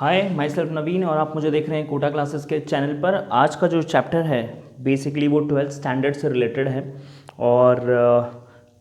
Hi my self नवीन और आप मुझे देख रहे हैं कोटा क्लासेस के चैनल पर। आज का जो चैप्टर है बेसिकली वो 12th स्टैंडर्ड से रिलेटेड है और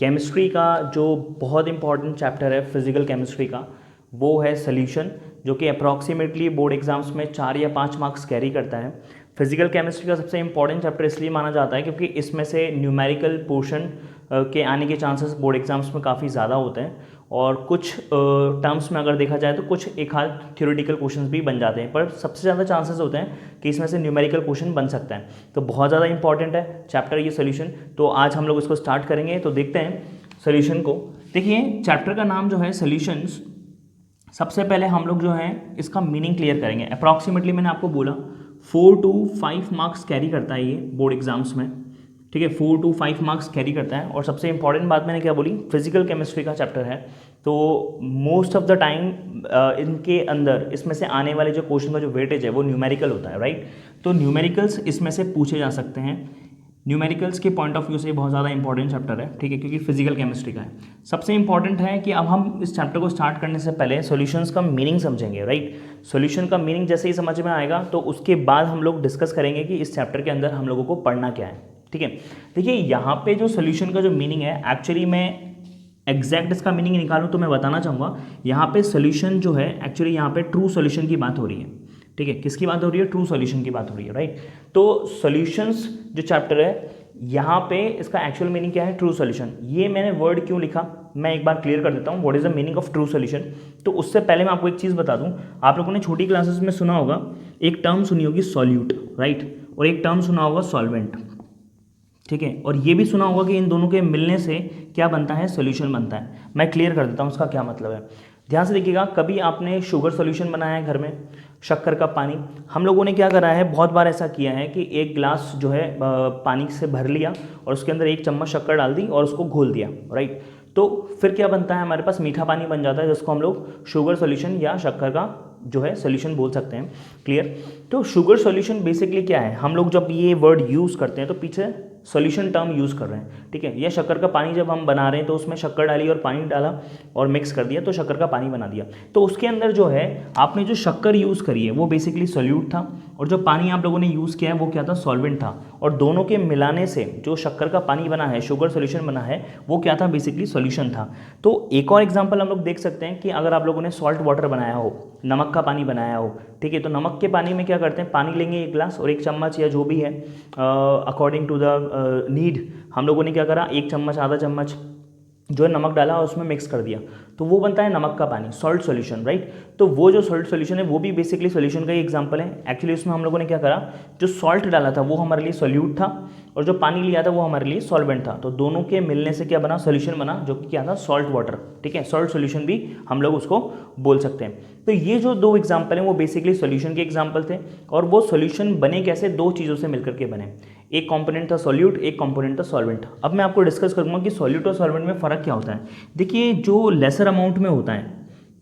केमिस्ट्री का जो बहुत इंपॉर्टेंट चैप्टर है फिज़िकल केमिस्ट्री का वो है सोल्यूशन, जो कि अप्रॉक्सीमेटली बोर्ड एग्जाम्स में 4 या 5 मार्क्स कैरी करता है। फिजिकल केमिस्ट्री का सबसे इंपॉर्टेंट चैप्टर इसलिए माना जाता है क्योंकि इसमें से न्यूमेरिकल पोर्शन के आने के चांसेस बोर्ड एग्जाम्स में काफ़ी ज़्यादा होते हैं और कुछ टर्म्स में अगर देखा जाए तो कुछ एक हाथ थ्योरेटिकल क्वेश्चंस भी बन जाते हैं, पर सबसे ज़्यादा चांसेस होते हैं कि इसमें से न्यूमेरिकल क्वेश्चन बन सकता है। तो बहुत ज़्यादा इंपॉर्टेंट है चैप्टर ये सोल्यूशन। तो आज हम लोग इसको स्टार्ट करेंगे, तो देखते हैं सोल्यूशन को। देखिए चैप्टर का नाम जो है सोल्यूशंस। सबसे पहले हम लोग जो है इसका मीनिंग क्लियर करेंगे। अप्रॉक्सीमेटली मैंने आपको बोला 4 to 5 मार्क्स कैरी करता है ये बोर्ड एग्जाम्स में, ठीक है। 4 to 5 मार्क्स कैरी करता है। और सबसे इंपॉर्टेंट बात मैंने क्या बोली, फिजिकल केमिस्ट्री का चैप्टर है, तो मोस्ट ऑफ द टाइम इनके अंदर इसमें से आने वाले जो क्वेश्चन का जो वेटेज है वो न्यूमेरिकल होता है, राइट। तो न्यूमेरिकल्स इसमें से पूछे जा सकते हैं। न्यूमेरिकल्स के पॉइंट ऑफ व्यू से बहुत ज़्यादा इंपॉर्टेंट चैप्टर है, ठीक है, क्योंकि फिजिकल केमिस्ट्री का है। सबसे इंपॉर्टेंट है कि अब हम इस चैप्टर को स्टार्ट करने से पहले सॉल्यूशंस का मीनिंग समझेंगे, राइट। सॉल्यूशन का मीनिंग जैसे ही समझ में आएगा तो उसके बाद हम लोग डिस्कस करेंगे कि इस चैप्टर के अंदर हम लोगों को पढ़ना क्या है, ठीक है। देखिए यहाँ पे जो सोल्यूशन का जो मीनिंग है, एक्चुअली मैं एग्जैक्ट इसका मीनिंग निकालूं तो मैं बताना चाहूँगा। यहाँ पे सोल्यूशन जो है एक्चुअली यहाँ पे ट्रू सोल्यूशन की बात हो रही है, ठीक है। किसकी बात हो रही है? ट्रू सॉल्यूशन की बात हो रही है, राइट। तो सॉल्यूशंस जो चैप्टर है यहाँ पे इसका एक्चुअल मीनिंग क्या है? True solution. ये मैंने वर्ड क्यों लिखा मैं एक बार क्लियर कर देता हूँ, what is the meaning of true solution. तो उससे पहले मैं आपको एक चीज़ बता दूँ, आप लोगों ने छोटी क्लासेस में सुना होगा, एक टर्म सुनी होगी सॉल्यूट, राइट, और एक टर्म सुना होगा सॉल्वेंट, ठीक है। और ये भी सुना होगा कि इन दोनों के मिलने से क्या बनता है? सॉल्यूशन बनता है। मैं क्लियर कर देता हूँ उसका क्या मतलब है। ध्यान से देखिएगा, कभी आपने शुगर सॉल्यूशन बनाया है घर में, शक्कर का पानी। हम लोगों ने क्या करा है, बहुत बार ऐसा किया है कि एक गिलास जो है पानी से भर लिया और उसके अंदर 1 चम्मच शक्कर डाल दी और उसको घोल दिया, राइट। तो फिर क्या बनता है, हमारे पास मीठा पानी बन जाता है, जिसको हम लोग शुगर सॉल्यूशन या शक्कर का जो है सॉल्यूशन बोल सकते हैं, क्लियर। तो शुगर सॉल्यूशन बेसिकली क्या है, हम लोग जब ये वर्ड यूज़ करते हैं तो पीछे सॉल्यूशन टर्म यूज़ कर रहे हैं, ठीक है। यह शक्कर का पानी जब हम बना रहे हैं तो उसमें शक्कर डाली और पानी डाला और मिक्स कर दिया तो शक्कर का पानी बना दिया। तो उसके अंदर जो है आपने जो शक्कर यूज़ करी है वो बेसिकली सॉल्यूट था और जो पानी आप लोगों ने यूज़ किया है वो क्या था? सॉल्वेंट था। और दोनों के मिलाने से जो शक्कर का पानी बना है, शुगर सॉल्यूशन बना है, वो क्या था? बेसिकली सॉल्यूशन था। तो एक और एग्जांपल हम लोग देख सकते हैं कि अगर आप लोगों ने सॉल्ट वाटर बनाया हो, नमक का पानी बनाया हो, ठीक है, तो नमक के पानी में क्या करते हैं, पानी लेंगे 1 गिलास और 1 चम्मच या जो भी है अकॉर्डिंग टू द नीड हम लोगों ने क्या करा, 1 चम्मच आधा चम्मच जो है नमक डाला और उसमें मिक्स कर दिया, तो वो बनता है नमक का पानी, सॉल्ट सॉल्यूशन, राइट। तो वो जो सॉल्ट सॉल्यूशन है वो भी बेसिकली सॉल्यूशन का ही एग्जांपल है। एक्चुअली उसमें हम लोगों ने क्या करा, जो सॉल्ट डाला था वो हमारे लिए सॉल्यूट था और जो पानी लिया था वो हमारे लिए सॉल्वेंट था। तो दोनों के मिलने से क्या बना? सॉल्यूशन बना, जो कि क्या था? सॉल्ट वाटर, ठीक है। सॉल्ट सॉल्यूशन भी हम लोग उसको बोल सकते हैं। तो ये जो 2 एग्जाम्पल हैं वो बेसिकली सॉल्यूशन के एग्जाम्पल थे और वो सॉल्यूशन बने कैसे? 2 चीज़ों से मिलकर के बने। एक कंपोनेंट था सॉल्यूट, एक कंपोनेंट था सॉल्वेंट। अब मैं आपको डिस्कस करूंगा कि सॉल्यूट और सॉल्वेंट में फ़र्क क्या होता है। देखिए जो लेसर अमाउंट में होता है,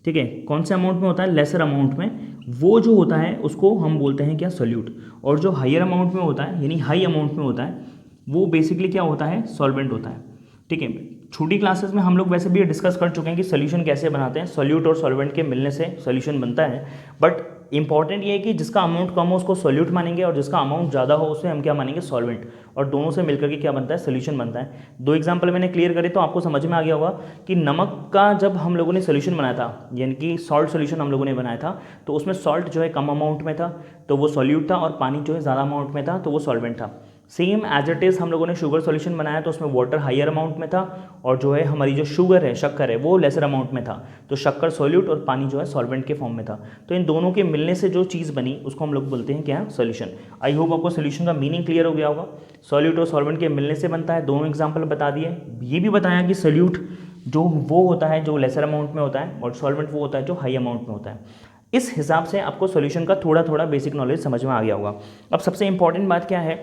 ठीक है, कौन से अमाउंट में होता है? लेसर अमाउंट में, वो जो होता है उसको हम बोलते हैं क्या? सॉल्यूट। और जो हायर अमाउंट में होता है, यानी हाई अमाउंट में होता है, वो बेसिकली क्या होता है? सॉल्वेंट होता है, ठीक है। छोटी क्लासेस में हम लोग वैसे भी डिस्कस कर चुके हैं कि सोल्यूशन कैसे बनाते हैं, सॉल्यूट और सॉल्वेंट के मिलने से सॉल्यूशन बनता है। बट इंपॉर्टेंट ये है कि जिसका अमाउंट कम हो उसको सॉल्यूट मानेंगे और जिसका अमाउंट ज़्यादा हो उसे हम क्या मानेंगे? सॉल्वेंट। और दोनों से मिलकर के क्या बनता है? सॉल्यूशन बनता है। 2 एग्जांपल मैंने क्लियर करे तो आपको समझ में आ गया होगा कि नमक का जब हम लोगों ने सॉल्यूशन बनाया था, यानी कि सॉल्ट सॉल्यूशन हम लोगों ने बनाया था, तो उसमें सॉल्ट जो है कम अमाउंट में था तो वो सॉल्यूट था और पानी जो है ज़्यादा अमाउंट में था तो वो सॉल्वेंट था। सेम एज इट इज़ हम लोगों ने शुगर सॉल्यूशन बनाया तो उसमें वाटर हायर अमाउंट में था और जो है हमारी जो शुगर है, शक्कर है, वो लेसर अमाउंट में था, तो शक्कर सॉल्यूट और पानी जो है सॉल्वेंट के फॉर्म में था। तो इन दोनों के मिलने से जो चीज़ बनी उसको हम लोग बोलते हैं क्या? सॉल्यूशन। आई होप आपको सॉल्यूशन का मीनिंग क्लियर हो गया होगा। सॉल्यूट और सॉल्वेंट के मिलने से बनता है, दोनों एग्जाम्पल बता दिए। ये भी बताया कि सॉल्यूट जो वो होता है जो लेसर अमाउंट में होता है और सॉल्वेंट वो होता है जो हाई अमाउंट में होता है। इस हिसाब से आपको सॉल्यूशन का थोड़ा थोड़ा बेसिक नॉलेज समझ में आ गया होगा। अब सबसे इंपॉर्टेंट बात क्या है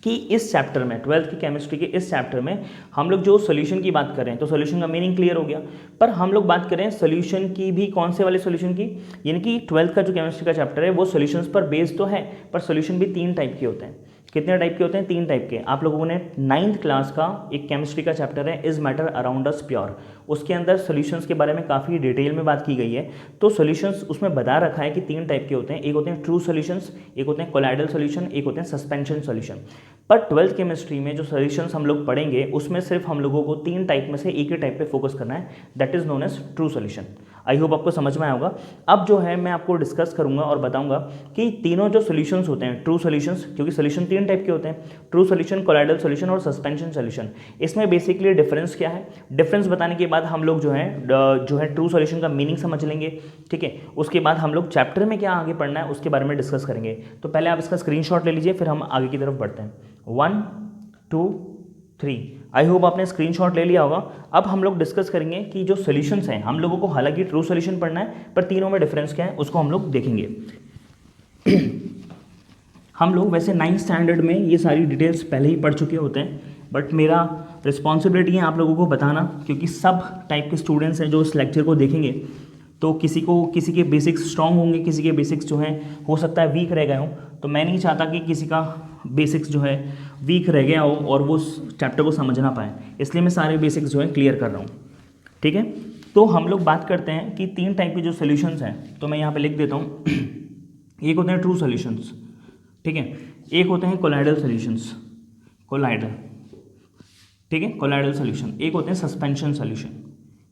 कि इस चैप्टर में 12th की केमिस्ट्री के इस चैप्टर में हम लोग जो सॉल्यूशन की बात करें तो सॉल्यूशन का मीनिंग क्लियर हो गया, पर हम लोग बात करें सॉल्यूशन की भी कौन से वाले सॉल्यूशन की, यानी कि 12th का जो केमिस्ट्री का चैप्टर है वो सॉल्यूशंस पर बेस्ड तो है पर सॉल्यूशन भी 3 टाइप के होते हैं। कितने टाइप के होते हैं? 3 टाइप के। आप लोगों ने 9th क्लास का एक केमिस्ट्री का चैप्टर है is matter around us pure, उसके अंदर सॉल्यूशंस के बारे में काफ़ी डिटेल में बात की गई है। तो सॉल्यूशंस उसमें बता रखा है कि 3 टाइप के होते हैं, एक होते हैं ट्रू सॉल्यूशंस, एक होते हैं कोलाइडल सॉल्यूशन, एक होते हैं सस्पेंशन सॉल्यूशन। पर 12th केमिस्ट्री में जो सॉल्यूशंस हम लोग पढ़ेंगे उसमें सिर्फ हम लोगों को 3 टाइप में से एक ही टाइप पे फोकस करना है, that is known as true solution. I hope आपको समझ में आया होगा। अब जो है मैं आपको डिस्कस करूंगा और बताऊंगा कि तीनों जो सॉल्यूशंस होते हैं, ट्रू सॉल्यूशंस, क्योंकि सॉल्यूशन 3 टाइप के होते हैं, ट्रू सॉल्यूशन, कोलाइडल सॉल्यूशन और सस्पेंशन सॉल्यूशन, इसमें बेसिकली डिफरेंस क्या है। डिफरेंस बताने के बाद हम लोग जो है ट्रू सॉल्यूशन का मीनिंग समझ लेंगे, ठीक है। उसके बाद हम लोग चैप्टर में क्या आगे पढ़ना है उसके बारे में डिस्कस करेंगे। तो पहले आप इसका स्क्रीनशॉट ले लीजिए, फिर हम आगे की तरफ बढ़ते हैं। 1 2 3, आई होप आपने स्क्रीनशॉट ले लिया होगा। अब हम लोग डिस्कस करेंगे कि जो सॉल्यूशंस हैं, हम लोगों को हालांकि ट्रू सॉल्यूशन पढ़ना है पर तीनों में डिफरेंस क्या है उसको हम लोग देखेंगे। हम लोग वैसे 9th स्टैंडर्ड में ये सारी डिटेल्स पहले ही पढ़ चुके होते हैं, बट मेरा रिस्पॉन्सिबिलिटी है आप लोगों को बताना, क्योंकि सब टाइप के स्टूडेंट्स हैं जो इस लेक्चर को देखेंगे। तो किसी के बेसिक्स स्ट्रांग होंगे, किसी के बेसिक्स जो हैं हो सकता है वीक रह गए हों। तो मैं नहीं चाहता कि किसी का बेसिक्स जो है वीक रह गया हो और वो चैप्टर को समझ ना पाए, इसलिए मैं सारे बेसिक्स जो है क्लियर कर रहा हूँ, ठीक है। तो हम लोग बात करते हैं कि 3 टाइप के जो सॉल्यूशंस हैं, तो मैं यहाँ पे लिख देता हूँ। एक होते हैं ट्रू सॉल्यूशंस, ठीक है, एक होते हैं कोलाइडल सॉल्यूशंस, कोलाइडल, ठीक है, कोलाइडल सॉल्यूशन, एक होते हैं सस्पेंशन सॉल्यूशन,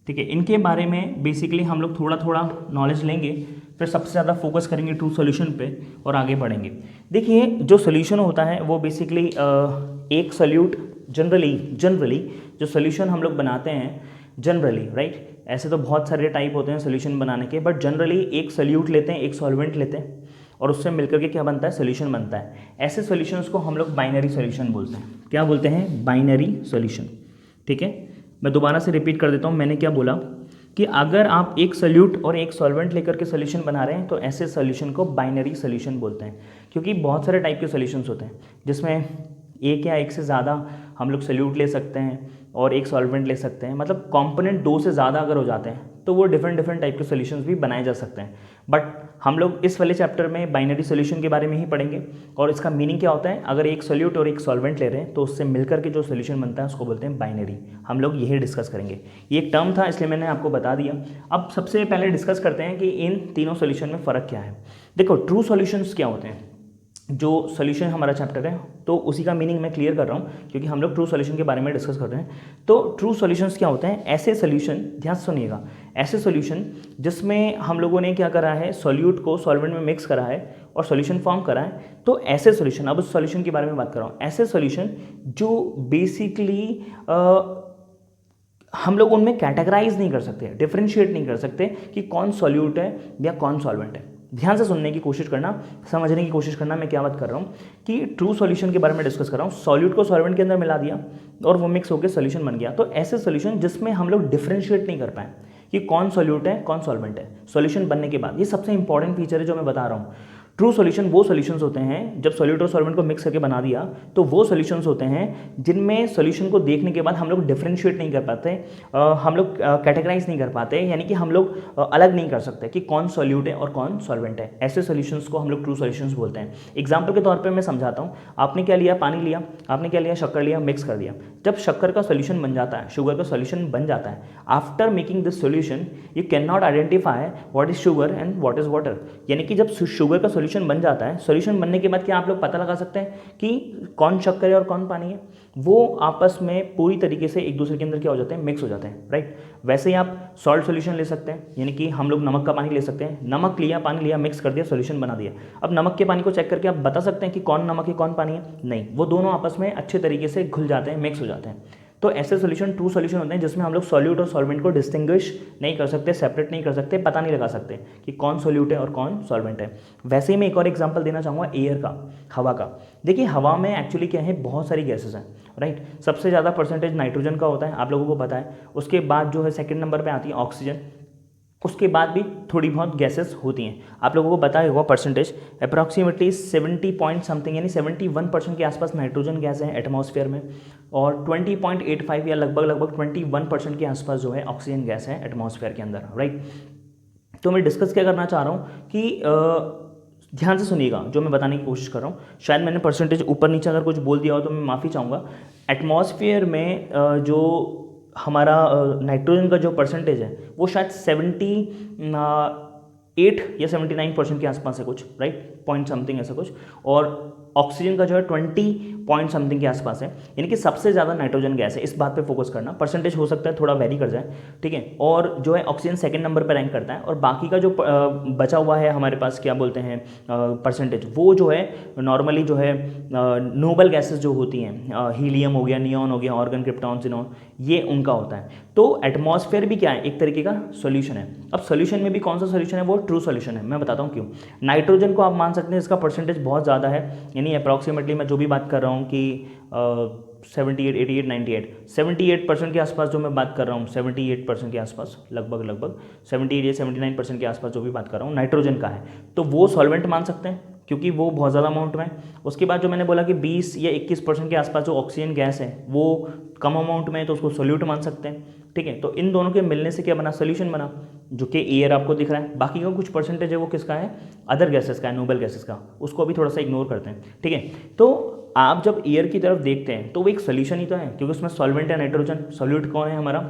ठीक है। इनके बारे में बेसिकली हम लोग थोड़ा थोड़ा नॉलेज लेंगे, फिर सबसे ज़्यादा फोकस करेंगे ट्रू सॉल्यूशन पे और आगे बढ़ेंगे। देखिए जो सॉल्यूशन होता है वो बेसिकली एक सॉल्यूट, जनरली जो सॉल्यूशन हम लोग बनाते हैं, जनरली राइट, ऐसे तो बहुत सारे टाइप होते हैं सॉल्यूशन बनाने के, बट जनरली एक सॉल्यूट लेते हैं, एक सॉल्वेंट लेते हैं और उससे मिलकर के क्या बनता है? सॉल्यूशन बनता है। ऐसे सॉल्यूशंस को हम लोग बाइनरी सॉल्यूशन बोलते हैं। क्या बोलते हैं? बाइनरी सॉल्यूशन, ठीक है। मैं दोबारा से रिपीट कर देता हूँ, मैंने क्या बोला कि अगर आप एक सॉल्यूट और एक सॉल्वेंट लेकर के सॉल्यूशन बना रहे हैं तो ऐसे सॉल्यूशन को बाइनरी सॉल्यूशन बोलते हैं, क्योंकि बहुत सारे टाइप के सॉल्यूशंस होते हैं जिसमें एक या एक से ज़्यादा हम लोग सॉल्यूट ले सकते हैं और एक सॉल्वेंट ले सकते हैं, मतलब कंपोनेंट 2 से ज़्यादा अगर हो जाते हैं तो वो डिफरेंट टाइप के सॉल्यूशंस भी बनाए जा सकते हैं। बट हम लोग इस वाले चैप्टर में बाइनरी सॉल्यूशन के बारे में ही पढ़ेंगे और इसका मीनिंग क्या होता है। अगर एक सॉल्यूट और एक सॉल्वेंट ले रहे हैं तो उससे मिलकर के जो सॉल्यूशन बनता है उसको बोलते हैं बाइनरी। हम लोग यही डिस्कस करेंगे, ये एक टर्म था इसलिए मैंने आपको बता दिया। अब सबसे पहले डिस्कस करते हैं कि इन तीनों सॉल्यूशन में फ़र्क क्या है। देखो ट्रू सॉल्यूशंस क्या होते हैं, जो सॉल्यूशन हमारा चैप्टर है तो उसी का मीनिंग मैं क्लियर कर रहा हूँ क्योंकि हम लोग ट्रू सॉल्यूशन के बारे में डिस्कस कर रहे हैं। तो ट्रू सॉल्यूशंस क्या होते हैं? ऐसे सॉल्यूशन, ध्यान सुनिएगा, ऐसे सॉल्यूशन जिसमें हम लोगों ने क्या करा है, सॉल्यूट को सॉल्वेंट में मिक्स करा है और सॉल्यूशन फॉर्म करा है। तो ऐसे सॉल्यूशन, अब उस सॉल्यूशन के बारे में बात कर रहा हूँ, ऐसे सॉल्यूशन जो बेसिकली हम लोग उनमें कैटेगराइज नहीं कर सकते, डिफ्रेंशिएट नहीं कर सकते कि कौन सॉल्यूट है या कौन सॉल्वेंट है। ध्यान से सुनने की कोशिश करना, समझने की कोशिश करना मैं क्या बात कर रहा हूँ कि ट्रू सॉल्यूशन के बारे में डिस्कस कर रहा हूँ। सॉल्यूट को सॉल्वेंट के अंदर मिला दिया और वो मिक्स होकर सॉल्यूशन बन गया। तो ऐसे सॉल्यूशन जिसमें हम लोग डिफ्रेंशिएट नहीं कर पाए कि कौन सॉल्यूट है कौन सॉल्वेंट है सॉल्यूशन बनने के बाद, ये सबसे इंपॉर्टेंट फीचर है जो मैं बता रहा हूँ। ट्रू सॉल्यूशन वो सॉल्यूशंस होते हैं जब सॉल्यूट और सॉल्वेंट को मिक्स करके बना दिया, तो वो सॉल्यूशंस होते हैं जिनमें सॉल्यूशन को देखने के बाद हम लोग डिफरेंशिएट नहीं कर पाते, हम लोग कैटेगराइज नहीं कर पाते, यानी कि हम लोग अलग नहीं कर सकते कि कौन सॉल्यूट है और कौन सॉल्वेंट है। ऐसे सॉल्यूशंस को हम लोग ट्रू सॉल्यूशंस बोलते हैं। एग्जाम्पल के तौर पर मैं समझाता हूँ। आपने क्या लिया? पानी लिया, आपने क्या लिया? शक्कर लिया, मिक्स कर दिया। जब शक्कर का सॉल्यूशन बन जाता है, शुगर का सॉल्यूशन बन जाता है, after making this solution you can not identify what is sugar and what is water. यानी कि जब शुगर का सॉल्यूशन बन जाता है, सॉल्यूशन बनने के बाद क्या आप लोग पता लगा सकते हैं कि कौन शक्कर है और कौन पानी है? वो आपस में पूरी तरीके से एक दूसरे के अंदर क्या हो जाते हैं? मिक्स हो जाते हैं, राइट। वैसे ही आप सॉल्ट सॉल्यूशन ले सकते हैं, यानी कि हम लोग नमक का पानी ले सकते हैं। नमक लिया, पानी लिया, मिक्स कर दिया, सॉल्यूशन बना दिया। अब नमक के पानी को चेक करके आप बता सकते हैं कि कौन नमक है कौन पानी है? नहीं, वो दोनों आपस में अच्छे तरीके से घुल जाते हैं, मिक्स हो जाते हैं। तो ऐसे सॉल्यूशन ट्रू सॉल्यूशन होते हैं जिसमें हम लोग सॉल्यूट और सॉल्वेंट को डिस्टिंग्विश नहीं कर सकते, सेपरेट नहीं कर सकते, पता नहीं लगा सकते कि कौन सॉल्यूट है और कौन सॉल्वेंट है। वैसे ही मैं एक और एग्जांपल देना चाहूँगा एयर का, हवा का। देखिए हवा में एक्चुअली क्या है, बहुत सारी गैसेस हैं, राइट। सबसे ज़्यादा परसेंटेज नाइट्रोजन का होता है, आप लोगों को पता है। उसके बाद जो है सेकेंड नंबर पर आती है ऑक्सीजन, उसके बाद भी थोड़ी बहुत गैसेस होती हैं। आप लोगों को पता होगा परसेंटेज अप्रॉक्सीमेटली 70 पॉइंट समथिंग यानी 71% के आसपास नाइट्रोजन गैस है एटमॉस्फेयर में, और 20.85 या लगभग 21% के आसपास जो है ऑक्सीजन गैस है एटमॉस्फेयर के अंदर, राइट। तो मैं डिस्कस क्या करना चाह रहा हूँ कि ध्यान से सुनिएगा जो मैं बताने की कोशिश कर रहा हूँ, शायद मैंने परसेंटेज ऊपर नीचे अगर कुछ बोल दिया हो तो मैं माफ़ी चाहूँगा। एटमॉस्फेयर में जो हमारा नाइट्रोजन का जो परसेंटेज है वो शायद 78 या 79% के आसपास है कुछ, राइट, पॉइंट समथिंग ऐसा कुछ, और ऑक्सीजन का जो है 20 पॉइंट समथिंग के आसपास है, यानी कि सबसे ज़्यादा नाइट्रोजन गैस है। इस बात पे फोकस करना, परसेंटेज हो सकता है थोड़ा वेरी कर जाए, ठीक है। और जो है ऑक्सीजन सेकंड नंबर पर रैंक करता है, और बाकी का जो बचा हुआ है हमारे पास क्या बोलते हैं परसेंटेज, वो जो है नॉर्मली जो है नोबल गैसेस जो होती हैं, हीलियम हो गया, नियॉन हो गया, ऑर्गन, क्रिप्टॉन, सिनॉन, ये उनका होता है। तो एटमॉस्फेयर भी क्या है, एक तरीके का सोल्यूशन है। अब सोल्यूशन में भी कौन सा सोल्यूशन है, वो ट्रू सोल्यूशन है। मैं बताता हूँ क्यों। नाइट्रोजन को आप मान सकते हैं इसका परसेंटेज बहुत ज़्यादा है, यानी अप्रॉक्सीमेटली मैं जो भी बात कर रहा हूँ कि 78, 88, 98, 78% के आसपास जो मैं बात कर रहा हूँ, 78% के आसपास, लगभग 78 या 79% के आसपास जो भी बात कर रहा हूँ नाइट्रोजन का है, तो वो सॉल्वेंट मान सकते हैं क्योंकि वो बहुत ज़्यादा अमाउंट में है। उसके बाद जो मैंने बोला कि 20 या 21% के आसपास जो ऑक्सीजन गैस है वो कम अमाउंट में है, तो उसको सोल्यूट मान सकते हैं, ठीक है। तो इन दोनों के मिलने से क्या बना, सोल्यूशन बना, जो कि एयर आपको दिख रहा है। बाकी का कुछ परसेंटेज है वो किसका है, अदर गैसेस का है, नोबल गैसेस का, उसको अभी थोड़ा सा इग्नोर करते हैं, ठीक है। तो आप जब एयर की तरफ देखते हैं तो वो एक सोल्यूशन ही तो है, क्योंकि उसमें सॉल्वेंट है नाइट्रोजन, सोल्यूट कौन है हमारा,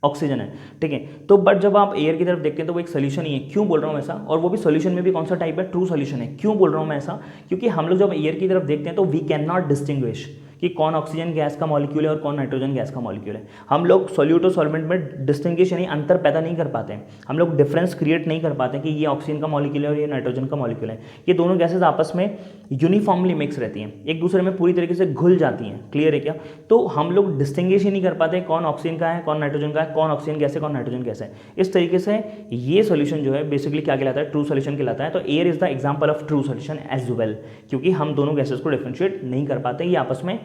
ऑक्सीजन है, ठीक है। तो बट जब आप एयर की तरफ देखते हैं तो वो एक सोल्यूशन ही है। क्यों बोल रहा हूँ ऐसा, और वो भी सोल्यूशन में भी कौन सा टाइप है, ट्रू सोल्यूशन है। क्यों बोल रहा हूँ मैं ऐसा, क्योंकि हम लोग जब एयर की तरफ देखते हैं तो वी कैन नॉट डिस्टिंग्विश कि कौन ऑक्सीजन गैस का मॉलिक्यूल है और कौन नाइट्रोजन गैस का मॉलिक्यूल है। हम लोग सॉल्यूट और सॉल्वेंट में डिस्टिंग्विश यानी अंतर पैदा नहीं कर पाते हैं, हम लोग डिफरेंस क्रिएट नहीं कर पाते कि ये ऑक्सीजन का मॉलिक्यूल है और ये नाइट्रोजन का मॉलिक्यूल है। ये दोनों गैसेज आपस में यूनिफॉर्मली मिक्स रहती हैं, एक दूसरे में पूरी तरीके से घुल जाती हैं, क्लियर है क्या। तो हम लोग डिस्टिंग्विश ही नहीं कर पाते कौन ऑक्सीजन का है, कौन नाइट्रोजन का है, कौन ऑक्सीजन गैस है, कौन नाइट्रोजन गैस है। इस तरीके से ये सोल्यूशन जो है बेसिकली क्या कहलाता है, ट्रू सोल्यूशन कहलाता है। तो air is the example of true solution as well, क्योंकि हम दोनों गैसेज को डिफरेंशिएट नहीं कर पाते, ये आपस में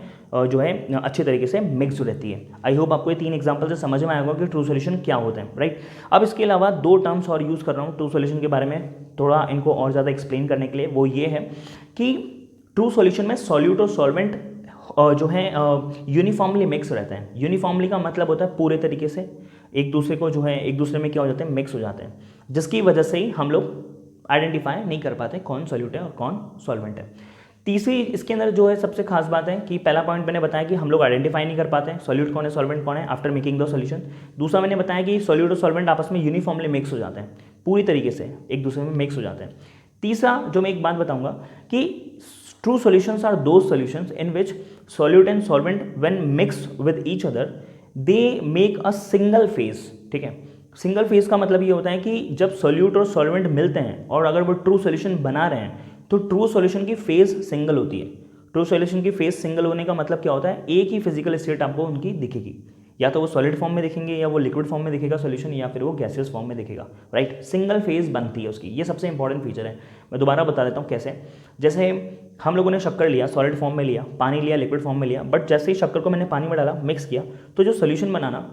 जो है अच्छे तरीके से मिक्स रहती है। आई होप आपको ये 3 एग्जांपल से समझ में आएगा कि ट्रू सॉल्यूशन क्या होते हैं, राइट। अब इसके अलावा 2 टर्म्स और यूज़ कर रहा हूँ ट्रू सॉल्यूशन के बारे में, थोड़ा इनको और ज़्यादा एक्सप्लेन करने के लिए। वो ये है कि ट्रू सॉल्यूशन में सॉल्यूट और सॉल्वेंट जो है यूनिफॉर्मली मिक्स रहते हैं। यूनिफॉर्मली का मतलब होता है पूरे तरीके से एक दूसरे को जो है एक दूसरे में क्या हो जाते हैं, मिक्स हो जाते हैं, जिसकी वजह से ही हम लोग आइडेंटिफाई नहीं कर पाते कौन सॉल्यूट है और कौन सॉल्वेंट है। तीसरी इसके अंदर जो है सबसे खास बात है कि पहला पॉइंट मैंने बताया कि हम लोग आइडेंटिफाई नहीं कर पाते हैं सॉल्यूट कौन है सॉल्वेंट कौन है आफ्टर मेकिंग द सॉल्यूशन। दूसरा मैंने बताया कि सॉल्यूट और सॉल्वेंट आपस में यूनिफॉर्मली मिक्स हो जाते हैं, पूरी तरीके से एक दूसरे में मिक्स हो जाते हैं। तीसरा जो मैं एक बात बताऊंगा कि true solutions are those solutions in which solute and solvent when mix with each other they make a single phase, ठीक है। सिंगल फेज का मतलब ये होता है कि जब सॉल्यूट और सॉल्वेंट मिलते हैं और अगर वो ट्रू सॉल्यूशन बना रहे हैं तो ट्रू सॉल्यूशन की फेज सिंगल होती है। ट्रू सॉल्यूशन की फेज सिंगल होने का मतलब क्या होता है, एक ही फिजिकल स्टेट आपको उनकी दिखेगी, या तो वो सॉलिड फॉर्म में दिखेंगे या वो लिक्विड फॉर्म में दिखेगा सॉल्यूशन, या फिर वो गैसियस फॉर्म में दिखेगा, राइट। सिंगल फेज बनती है उसकी, ये सबसे इंपॉर्टेंट फीचर है। मैं दोबारा बता देता हूँ कैसे। जैसे हम लोगों ने शक्कर लिया, सॉलिड फॉर्म में लिया, पानी लिया, लिक्विड फॉर्म में लिया, बट जैसे ही शक्कर को मैंने पानी में डाला, मिक्स किया, तो जो सोल्यूशन बनाना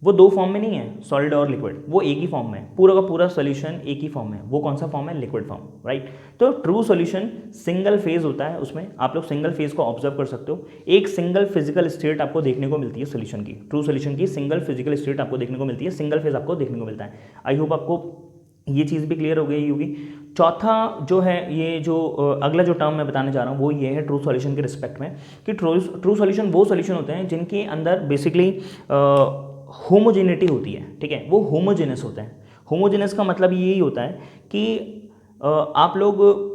वो 2 फॉर्म में नहीं है, सॉलिड और लिक्विड, वो एक ही फॉर्म में, पूरा का पूरा सोल्यूशन एक ही फॉर्म में। वो कौन सा फॉर्म है, लिक्विड फॉर्म, राइट। तो ट्रू सोल्यूशन सिंगल फेज होता है, उसमें आप लोग सिंगल फेज को ऑब्जर्व कर सकते हो। एक सिंगल फिजिकल स्टेट आपको देखने को मिलती है सोल्यूशन की, ट्रू सोल्यूशन की सिंगल फिजिकल स्टेट आपको देखने को मिलती है, सिंगल फेज आपको देखने को मिलता है। आई होप आपको ये चीज़ भी क्लियर हो गई होगी। चौथा जो है, ये जो अगला जो टर्म मैं बताने जा रहा हूँ वो ये है ट्रू सॉल्यूशन के रिस्पेक्ट में, कि ट्रू सॉल्यूशन वो सॉल्यूशन होते हैं जिनके अंदर बेसिकली होमोजेनिटी होती है, ठीक है, वो होमोजेनस होते हैं। होमोजेनस का मतलब यही होता है कि आप लोग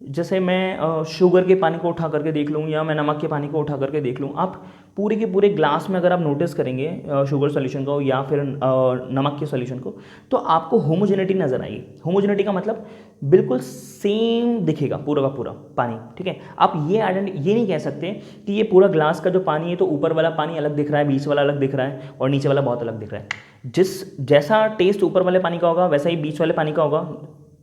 जैसे मैं शुगर के पानी को उठा करके देख लूँ या मैं नमक के पानी को उठा करके देख लूँ, आप पूरे के पूरे ग्लास में अगर आप नोटिस करेंगे शुगर सोल्यूशन को या फिर नमक के सोल्यूशन को, तो आपको होमोजेनिटी नज़र आएगी। होमोजेनिटी का मतलब बिल्कुल सेम दिखेगा पूरा का पूरा पानी, ठीक है। आप ये नहीं कह सकते कि ये पूरा ग्लास का जो पानी है तो ऊपर वाला पानी अलग दिख रहा है, बीच वाला अलग दिख रहा है और नीचे वाला बहुत अलग दिख रहा है। जैसा टेस्ट ऊपर वाले पानी का होगा वैसा ही बीच वाले पानी का होगा,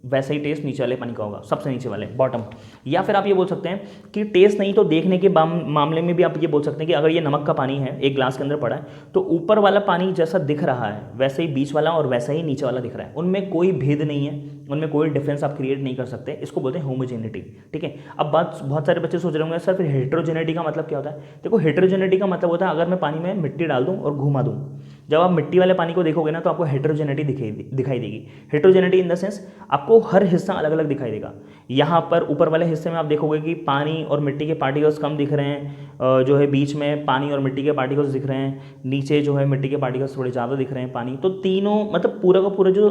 वैसा ही टेस्ट नीचे वाले पानी का होगा, सबसे नीचे वाले बॉटम। या फिर आप ये बोल सकते हैं कि टेस्ट नहीं तो देखने के मामले में भी आप ये बोल सकते हैं कि अगर ये नमक का पानी है एक ग्लास के अंदर पड़ा है तो ऊपर वाला पानी जैसा दिख रहा है वैसे ही बीच वाला और वैसा ही नीचे वाला दिख रहा है, उनमें कोई भेद नहीं है, उनमें कोई डिफरेंस आप क्रिएट नहीं कर सकते। इसको बोलते हैं होमोजेनिटी, ठीक है। अब बहुत सारे बच्चे सोच रहे होंगे सर फिर हेटेरोजेनिटी का मतलब क्या होता है। देखो हेटेरोजेनिटी का मतलब होता है अगर मैं पानी में मिट्टी डाल दूँ और घुमा दूँ जब आप मिट्टी वाले पानी को देखोगे ना तो आपको हेटेरोजेनिटी दिखाई देगी। हेटेरोजेनिटी इन द सेंस आपको हर हिस्सा अलग अलग दिखाई देगा। यहाँ पर ऊपर वाले हिस्से में आप देखोगे कि पानी और मिट्टी के पार्टिकल्स कम दिख रहे हैं, जो है बीच में पानी और मिट्टी के पार्टिकल्स दिख रहे हैं, नीचे जो है मिट्टी के पार्टिकल्स थोड़े ज़्यादा दिख रहे हैं, पानी। तो तीनों मतलब पूरा का पूरा जो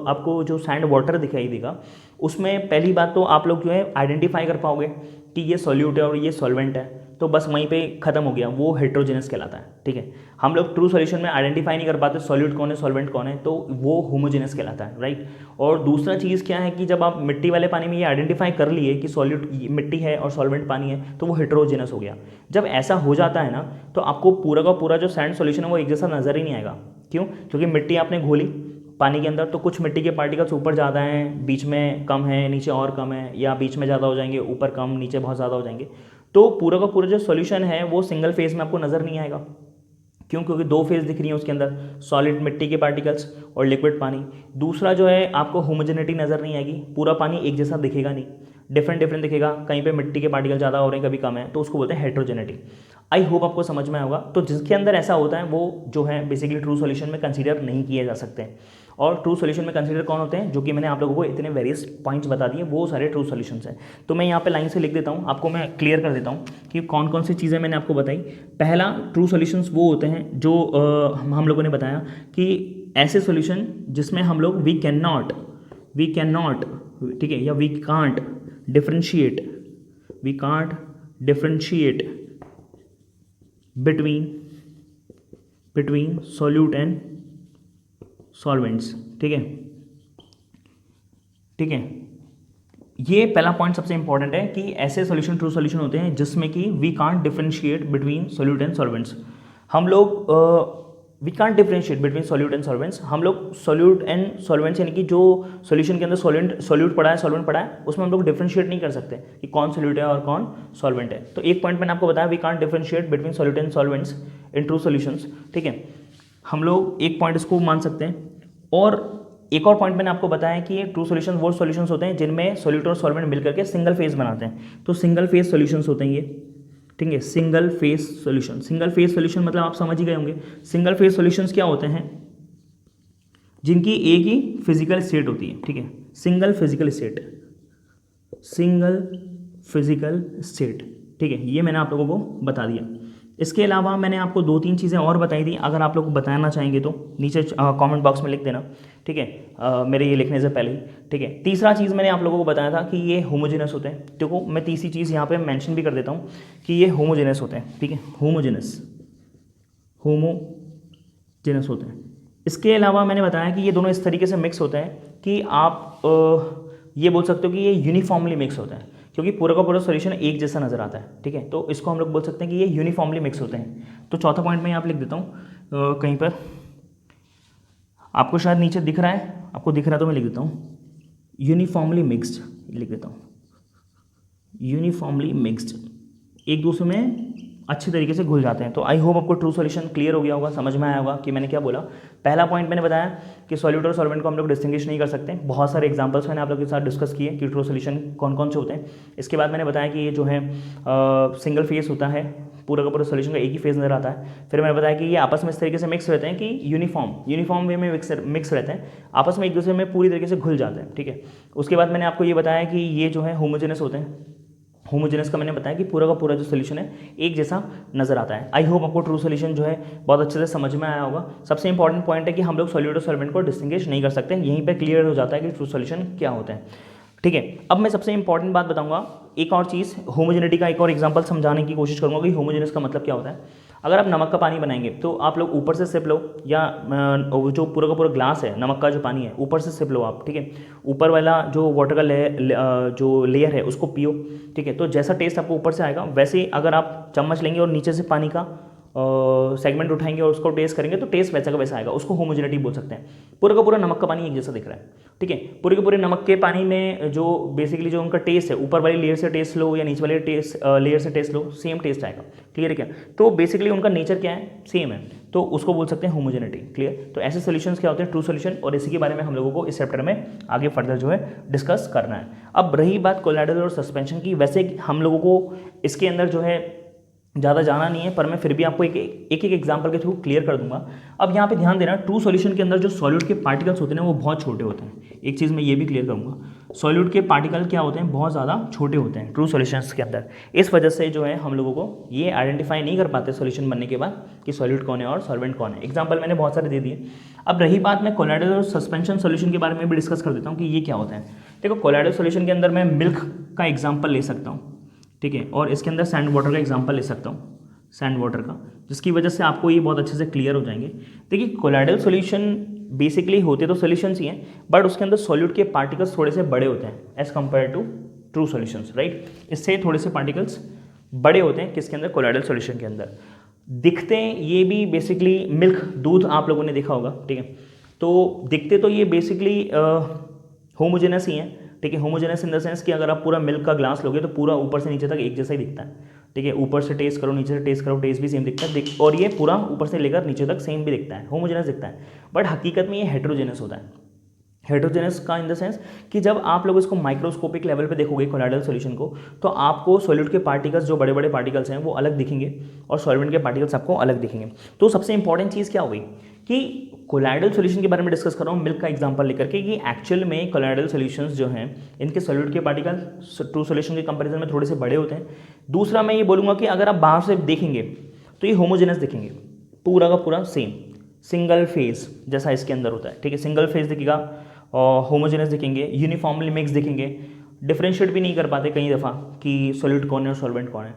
आपको जो सैंड वाटर दिखाई देगा, उसमें पहली बात तो आप लोग जो है आइडेंटिफाई कर पाओगे कि ये सॉल्यूट है और ये सॉल्वेंट है, तो बस वहीं पे खत्म हो गया, वो हेटेरोजेनस कहलाता है। ठीक है, हम लोग ट्रू सॉल्यूशन में आइडेंटिफाई नहीं कर पाते सॉल्यूट कौन है सॉल्वेंट कौन है, तो वो होमोजेनस कहलाता है, राइट। और दूसरा चीज़ क्या है कि जब आप मिट्टी वाले पानी में ये आइडेंटिफाई कर लिए कि सॉल्यूट मिट्टी है और सॉल्वेंट पानी है, तो वो हेटेरोजेनस हो गया। जब ऐसा हो जाता है ना तो आपको पूरा का पूरा जो सैंड सॉल्यूशन है वो एक जैसा नजर ही नहीं आएगा। क्यों? क्योंकि मिट्टी आपने घोली पानी के अंदर, तो कुछ मिट्टी के पार्टिकल्स ऊपर ज़्यादा हैं, बीच में कम है, नीचे और कम है, या बीच में ज़्यादा हो जाएंगे, ऊपर कम, नीचे बहुत ज़्यादा हो जाएंगे। तो पूरा का पूरा जो सॉल्यूशन है वो सिंगल फेज में आपको नज़र नहीं आएगा। क्यों? क्योंकि दो फेज दिख रही है उसके अंदर, सॉलिड मिट्टी के पार्टिकल्स और लिक्विड पानी। दूसरा जो है आपको होमोजेनिटी नज़र नहीं आएगी, पूरा पानी एक जैसा दिखेगा नहीं, डिफरेंट डिफरेंट दिखेगा, कहीं पे मिट्टी के पार्टिकल ज़्यादा हो रहे हैं, कभी कम है, तो उसको बोलते हैं हेटेरोजेनिटी। आई होप आपको समझ में आया होगा। तो जिसके अंदर ऐसा होता है वो जो है बेसिकली ट्रू सॉल्यूशन में कंसीडर नहीं किए जा सकते। और ट्रू सॉल्यूशन में कंसीडर कौन होते हैं? जो कि मैंने आप लोगों को इतने वेरियस पॉइंट्स बता दिए, वो सारे ट्रू सॉल्यूशंस हैं। तो मैं यहाँ पे लाइन से लिख देता हूँ, आपको मैं क्लियर कर देता हूँ कि कौन कौन सी चीज़ें मैंने आपको बताई। पहला, ट्रू सॉल्यूशंस वो होते हैं जो हम लोगों ने बताया कि ऐसे सॉल्यूशन जिसमें हम लोग वी कैन नॉट, ठीक है, या we can't differentiate between solute and solvents. ठीक है, ये पहला पॉइंट सबसे इंपॉर्टेंट है कि ऐसे सॉल्यूशन ट्रू सॉल्यूशन होते हैं जिसमें कि we can't differentiate between solute and solvents. हम लोग we can't differentiate between solute and solvents. हम लोग सॉल्यूट एंड सॉल्वेंट्स यानी कि जो सॉल्यूशन के अंदर सॉल्यूट पड़ा है, सॉल्वेंट पड़ा है, उसमें हम लोग डिफरेंशिएट नहीं कर सकते कि कौन सॉल्यूट है और कौन सॉल्वेंट है। तो एक पॉइंट मैंने आपको बताया, we can't differentiate between solute and solvents in true solutions. ठीक है, हम लोग एक पॉइंट इसको मान सकते हैं। और एक और पॉइंट मैंने आपको बताया कि ये ट्रू सॉल्यूशन वो सॉल्यूशंस होते हैं जिनमें सॉल्यूट और सॉल्वेंट मिलकर के सिंगल फेज बनाते हैं। तो सिंगल फेज सॉल्यूशंस होते हैं ये। ठीक है, सिंगल फेज सॉल्यूशन मतलब आप समझ ही गए होंगे। सिंगल फेज सॉल्यूशंस क्या होते हैं? जिनकी एक ही फिजिकल स्टेट होती है। ठीक है, सिंगल फिजिकल स्टेट। ठीक है, ये मैंने आप लोगों को बता दिया। इसके अलावा मैंने आपको दो तीन चीज़ें और बताई थी, अगर आप लोग बताना चाहेंगे तो नीचे कमेंट बॉक्स में लिख देना। ठीक है, मेरे ये लिखने से पहले ही। ठीक है, तीसरा चीज़ मैंने आप लोगों को बताया था कि ये होमोजेनस होते हैं। देखो मैं तीसरी चीज़ यहाँ पे मेंशन भी कर देता हूँ कि ये होमोजेनस होते हैं। ठीक है, होमोजेनस होते हैं। इसके अलावा मैंने बताया कि ये दोनों इस तरीके से मिक्स होते हैं कि आप ये बोल सकते हो कि ये यूनिफॉर्मली मिक्स होते हैं, क्योंकि पूरा का पूरा सॉल्यूशन एक जैसा नजर आता है। ठीक है, तो इसको हम लोग बोल सकते हैं कि ये यूनिफॉर्मली मिक्स होते हैं। तो चौथा पॉइंट मैं यहाँ पे लिख देता हूँ, कहीं पर आपको शायद नीचे दिख रहा है, आपको दिख रहा है तो मैं लिख देता हूँ, यूनिफॉर्मली मिक्स्ड लिख देता हूँ। यूनिफॉर्मली मिक्स्ड एक दूसरे में अच्छी तरीके से घुल जाते हैं। तो आई होप आपको ट्रू सॉल्यूशन क्लियर हो गया होगा, समझ में आया होगा कि मैंने क्या बोला। पहला पॉइंट मैंने बताया कि सॉल्यूट और सॉल्वेंट को हम लोग डिस्टिंग्विश नहीं कर सकते। बहुत सारे एग्जांपल्स मैंने आप लोगों के साथ डिस्कस किए कि ट्रू सॉल्यूशन कौन कौन से होते हैं। इसके बाद मैंने बताया कि ये जो है सिंगल फेस होता है, पूरा का पूरा सॉल्यूशन का एक ही फेज नजर आता है। फिर मैंने बताया कि ये आपस में इस तरीके से मिक्स रहते हैं कि यूनिफॉर्म वे में मिक्स रहते हैं, आपस में एक दूसरे में पूरी तरीके से घुल जाते हैं। ठीक है, उसके बाद मैंने आपको ये बताया कि ये जो है होमोजेनस होते हैं। होमोजेनस का मैंने बताया कि पूरा का पूरा जो सोल्यूशन है एक जैसा नजर आता है। आई होप आपको ट्रू सोल्यूशन जो है बहुत अच्छे से समझ में आया होगा। सबसे इंपॉर्टेंट पॉइंट है कि हम लोग सॉल्यूट और सॉल्वेंट को डिस्टिंग्विश नहीं कर सकते, यहीं पे क्लियर हो जाता है कि ट्रू सोल्यूशन क्या होता है। ठीक है, अब मैं सबसे इंपॉर्टेंट बात बताऊंगा, एक और चीज़, होमोजेनिटी का एक और एग्जांपल समझाने की कोशिश करूंगा कि होमोजेनस का मतलब क्या होता है। अगर आप नमक का पानी बनाएंगे तो आप लोग ऊपर से सिप लो, या जो पूरा का पूरा ग्लास है नमक का जो पानी है ऊपर से सिप लो आप। ठीक है, ऊपर वाला जो वाटर का जो लेयर है उसको पियो। ठीक है, तो जैसा टेस्ट आपको ऊपर से आएगा वैसे ही अगर आप चम्मच लेंगे और नीचे से पानी का सेगमेंट उठाएंगे और उसको टेस्ट करेंगे तो टेस्ट वैसा का वैसा आएगा, उसको होमोजेनिटी बोल सकते हैं। पूरा का पूरा नमक का पानी एक जैसा दिख रहा है। ठीक है, पूरे के पूरे नमक के पानी में जो बेसिकली जो उनका टेस्ट है, ऊपर वाली लेयर से टेस्ट लो या नीचे वाली लेयर से टेस्ट लो, सेम टेस्ट आएगा। क्लियर है क्या? तो बेसिकली उनका नेचर क्या है, सेम है, तो उसको बोल सकते हैं होमोजेनिटी। क्लियर? तो ऐसे सोल्यूशंस क्या होते हैं, ट्रू सोल्यूशन, और इसी के बारे में हम लोगों को इस चैप्टर में आगे फर्दर जो है डिस्कस करना है। अब रही बात कोलाइडल और सस्पेंशन की, वैसे हम लोगों को इसके अंदर जो है ज़्यादा जाना नहीं है, पर मैं फिर भी आपको एक एक एग्जांपल के थ्रू क्लियर कर दूंगा। अब यहाँ पे ध्यान देना, ट्रू सॉल्यूशन के अंदर जो सॉल्यूट के पार्टिकल्स होते हैं ना वो बहुत छोटे होते हैं। एक चीज़ मैं ये भी क्लियर करूँगा, सॉल्यूट के पार्टिकल क्या होते हैं, बहुत ज़्यादा छोटे होते हैं ट्रू सॉल्यूशंस के अंदर। इस वजह से जो है हम लोगों को ये आइडेंटिफाई नहीं कर पाते सॉल्यूशन बनने के बाद कि सॉल्यूट कौन है और सॉल्वेंट कौन है। एग्जाम्पल मैंने बहुत सारे दे दिए। अब रही बात, मैं कोलाइडल और सस्पेंशन सॉल्यूशन के बारे में भी डिस्कस कर देता हूँ कि ये क्या होता है। देखो, कोलाइडल सॉल्यूशन के अंदर मैं मिल्क का एग्जाम्पल ले सकता हूँ, ठीक है, और इसके अंदर सैंड वाटर का एग्जाम्पल ले सकता हूँ, सैंड वाटर का, जिसकी वजह से आपको ये बहुत अच्छे से क्लियर हो जाएंगे। देखिए, कोलाइडल सॉल्यूशन बेसिकली होते तो सॉल्यूशंस ही हैं, बट उसके अंदर सॉल्यूट के पार्टिकल्स थोड़े से बड़े होते हैं as compare to true solutions, right. इससे थोड़े से पार्टिकल्स बड़े होते हैं किसके अंदर, कोलाइडल सॉल्यूशन के अंदर। दिखते हैं ये भी बेसिकली मिल्क, दूध आप लोगों ने देखा होगा, ठीक है, तो दिखते तो ये बेसिकली होमोजेनस ही हैं, ठीक है। होमोजेनस इन द सेंस कि अगर आप पूरा मिल्क का ग्लास लोगे तो पूरा ऊपर से नीचे तक एक जैसा ही दिखता है, ठीक है। ऊपर से टेस्ट करो, नीचे से टेस्ट करो, टेस्ट भी सेम दिखता है, और ये पूरा ऊपर से लेकर नीचे तक सेम भी दिखता है, होमोजेनस दिखता है। बट हकीकत में ये हेट्रोजेनस होता है। हेट्रोजेनस का इन द सेंस कि जब आप लोग इसको माइक्रोस्कोपिक लेवल पे देखोगे कोलाइडल सॉल्यूशन को, तो आपको सॉल्यूट के पार्टिकल्स, जो बड़े बड़े पार्टिकल्स हैं, वो अलग दिखेंगे और सॉल्वेंट के पार्टिकल्स आपको अलग दिखेंगे। तो सबसे इंपॉर्टेंट चीज़ क्या हुई कि कोलाइडल सॉल्यूशन के बारे में डिस्कस कर रहा हूँ मिल्क का एग्जांपल लेकर के, कि एक्चुअल में कोलाइडल सॉल्यूशंस जो हैं इनके सॉल्यूट के पार्टिकल ट्रू सॉल्यूशन के कंपैरिजन में थोड़े से बड़े होते हैं। दूसरा मैं ये बोलूँगा कि अगर आप बाहर से देखेंगे तो ये होमोजेनस दिखेंगे, पूरा का पूरा सेम सिंगल फेज जैसा इसके अंदर होता है, ठीक है। सिंगल फेज दिखेगा और होमोजेनस दिखेंगे, यूनिफॉर्मली मिक्स दिखेंगे, डिफरेंशिएट भी नहीं कर पाते कई दफ़ा कि सॉल्यूट कौन है और सॉल्वेंट कौन है,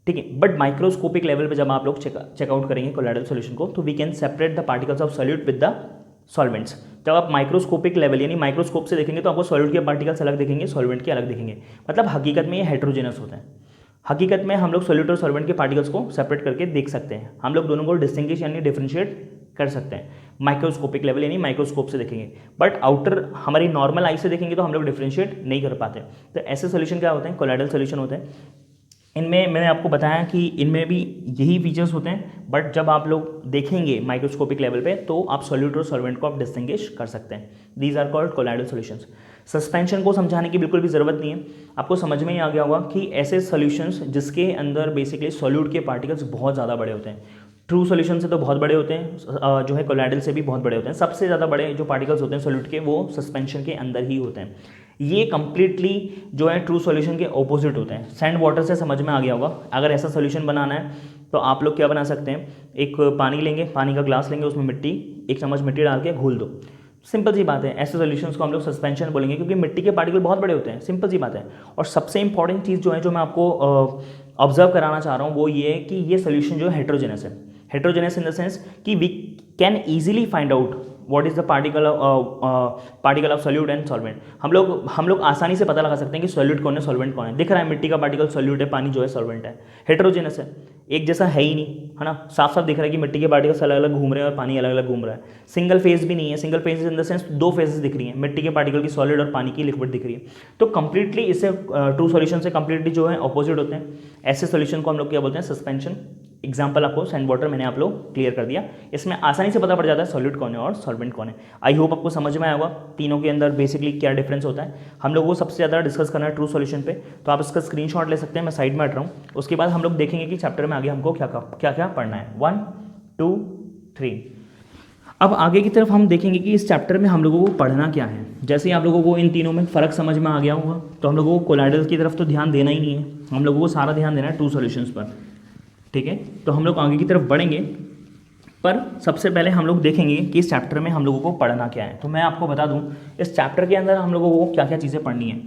ठीक है। बट माइक्रोस्कोपिक लेवल पे जब आप लोग चेकआउट करेंगे कोलाइडल सॉल्यूशन को, तो we can separate the particles of solute with the solvents. जब आप माइक्रोस्कोपिक लेवल यानी माइक्रोस्कोप से देखेंगे तो आपको सॉल्यूट के पार्टिकल्स अलग दिखेंगे, सॉल्वेंट के अलग दिखेंगे। मतलब हकीकत में ये हेट्रोजेनस होता है। हकीकत में हम लोग सॉल्यूट और सॉल्वेंट के पार्टिकल्स को सेपरेट करके देख सकते हैं, हम लोग दोनों को डिस्टिंग्विश यानी डिफरेंशिएट कर सकते हैं माइक्रोस्कोपिक लेवल यानी माइक्रोस्कोप से देखेंगे। बट आउटर हमारी नॉर्मल आई से देखेंगे तो हम लोग डिफरेंशिएट नहीं कर पाते। तो ऐसे सॉल्यूशन क्या होते हैं, कोलाइडल सॉल्यूशन होते हैं। इनमें मैंने आपको बताया कि इनमें भी यही फीचर्स होते हैं, बट जब आप लोग देखेंगे माइक्रोस्कोपिक लेवल पे तो आप सॉल्यूट और सॉल्वेंट को आप डिस्टिंग्विश कर सकते हैं। These are called colloidal solutions. Suspension को समझाने की बिल्कुल भी ज़रूरत नहीं है, आपको समझ में ही आ गया होगा कि ऐसे सॉल्यूशंस जिसके अंदर बेसिकली सॉल्यूट के पार्टिकल्स बहुत ज़्यादा बड़े होते हैं। ट्रू सॉल्यूशन से तो बहुत बड़े होते हैं, जो है कोलाइडल से भी बहुत बड़े होते हैं। सबसे ज़्यादा बड़े जो पार्टिकल्स होते हैं सॉल्यूट के, वो सस्पेंशन के अंदर ही होते हैं। ये कंप्लीटली जो है ट्रू सॉल्यूशन के ऑपोजिट होते हैं। सैंड वाटर से समझ में आ गया होगा, अगर ऐसा सॉल्यूशन बनाना है तो आप लोग क्या बना सकते हैं, एक पानी लेंगे, पानी का ग्लास लेंगे, उसमें मिट्टी, 1 चम्मच मिट्टी डाल के घोल दो। सिंपल सी बात है, ऐसे सॉल्यूशंस को हम लोग सस्पेंशन बोलेंगे क्योंकि मिट्टी के पार्टिकल बहुत बड़े होते हैं, सिंपल सी बात है। और सबसे इंपॉर्टेंट चीज़ जो है, जो मैं आपको ऑब्जर्व कराना चाह रहा हूँ, वो ये है कि ये सॉल्यूशन जो है हेट्रोजेनस है। हेट्रोजेनस इन द सेंस कि we can easily find out what is the particle of solute and solvent. हम लोग आसानी से पता लगा सकते हैं कि सॉल्यूट कौन है, सॉल्वेंट कौन है। दिख रहा है मिट्टी का पार्टिकल सॉल्यूट है, पानी जो है सॉल्वेंट है। हेट्रोजेनस है, एक जैसा है ही नहीं, है ना। साफ साफ दिख रहा है कि मिट्टी के पार्टिकल्स अलग अलग घूम रहे हैं और पानी अलग अलग घूम रहा है। सिंगल फेज भी नहीं है, single phase in the sense 2 phases दिख रही हैं, मिट्टी के पार्टिकल की सॉलिड और पानी की लिक्विड दिख रही है। तो कंप्लीटली इससे ट्रू सॉल्यूशन से कंप्लीटली जो है अपोजिट होते हैं। ऐसे सॉल्यूशन को हम लोग क्या बोलते हैं, सस्पेंशन। एग्जाम्पल आपको सैंड वाटर मैंने आप लोग क्लियर कर दिया, इसमें आसानी से पता पड़ जाता है सॉल्यूट कौन है और सॉल्वेंट कौन है। आई होप आपको समझ में आया होगा तीनों के अंदर बेसिकली क्या डिफरेंस होता है। हम लोग वो सबसे ज़्यादा डिस्कस करना है ट्रू सॉल्यूशन पे, तो आप इसका स्क्रीनशॉट ले सकते हैं, मैं साइड में हट रहा हूँ। उसके बाद हम लोग देखेंगे कि चैप्टर में आगे हमको क्या क्या पढ़ना है। 1 2 3। अब आगे की तरफ हम देखेंगे कि इस चैप्टर में हम लोगों को पढ़ना क्या है। जैसे ही आप लोगों को इन तीनों में फ़र्क समझ में आ गया होगा, तो हम लोगों को कोलाइडल की तरफ तो ध्यान देना ही नहीं है, हम लोगों को सारा ध्यान देना है ट्रू सॉल्यूशंस पर, ठीक है। तो हम लोग आगे की तरफ बढ़ेंगे, पर सबसे पहले हम लोग देखेंगे कि इस चैप्टर में हम लोगों को पढ़ना क्या है। तो मैं आपको बता दूं, इस चैप्टर के अंदर हम लोगों को क्या क्या चीज़ें पढ़नी है।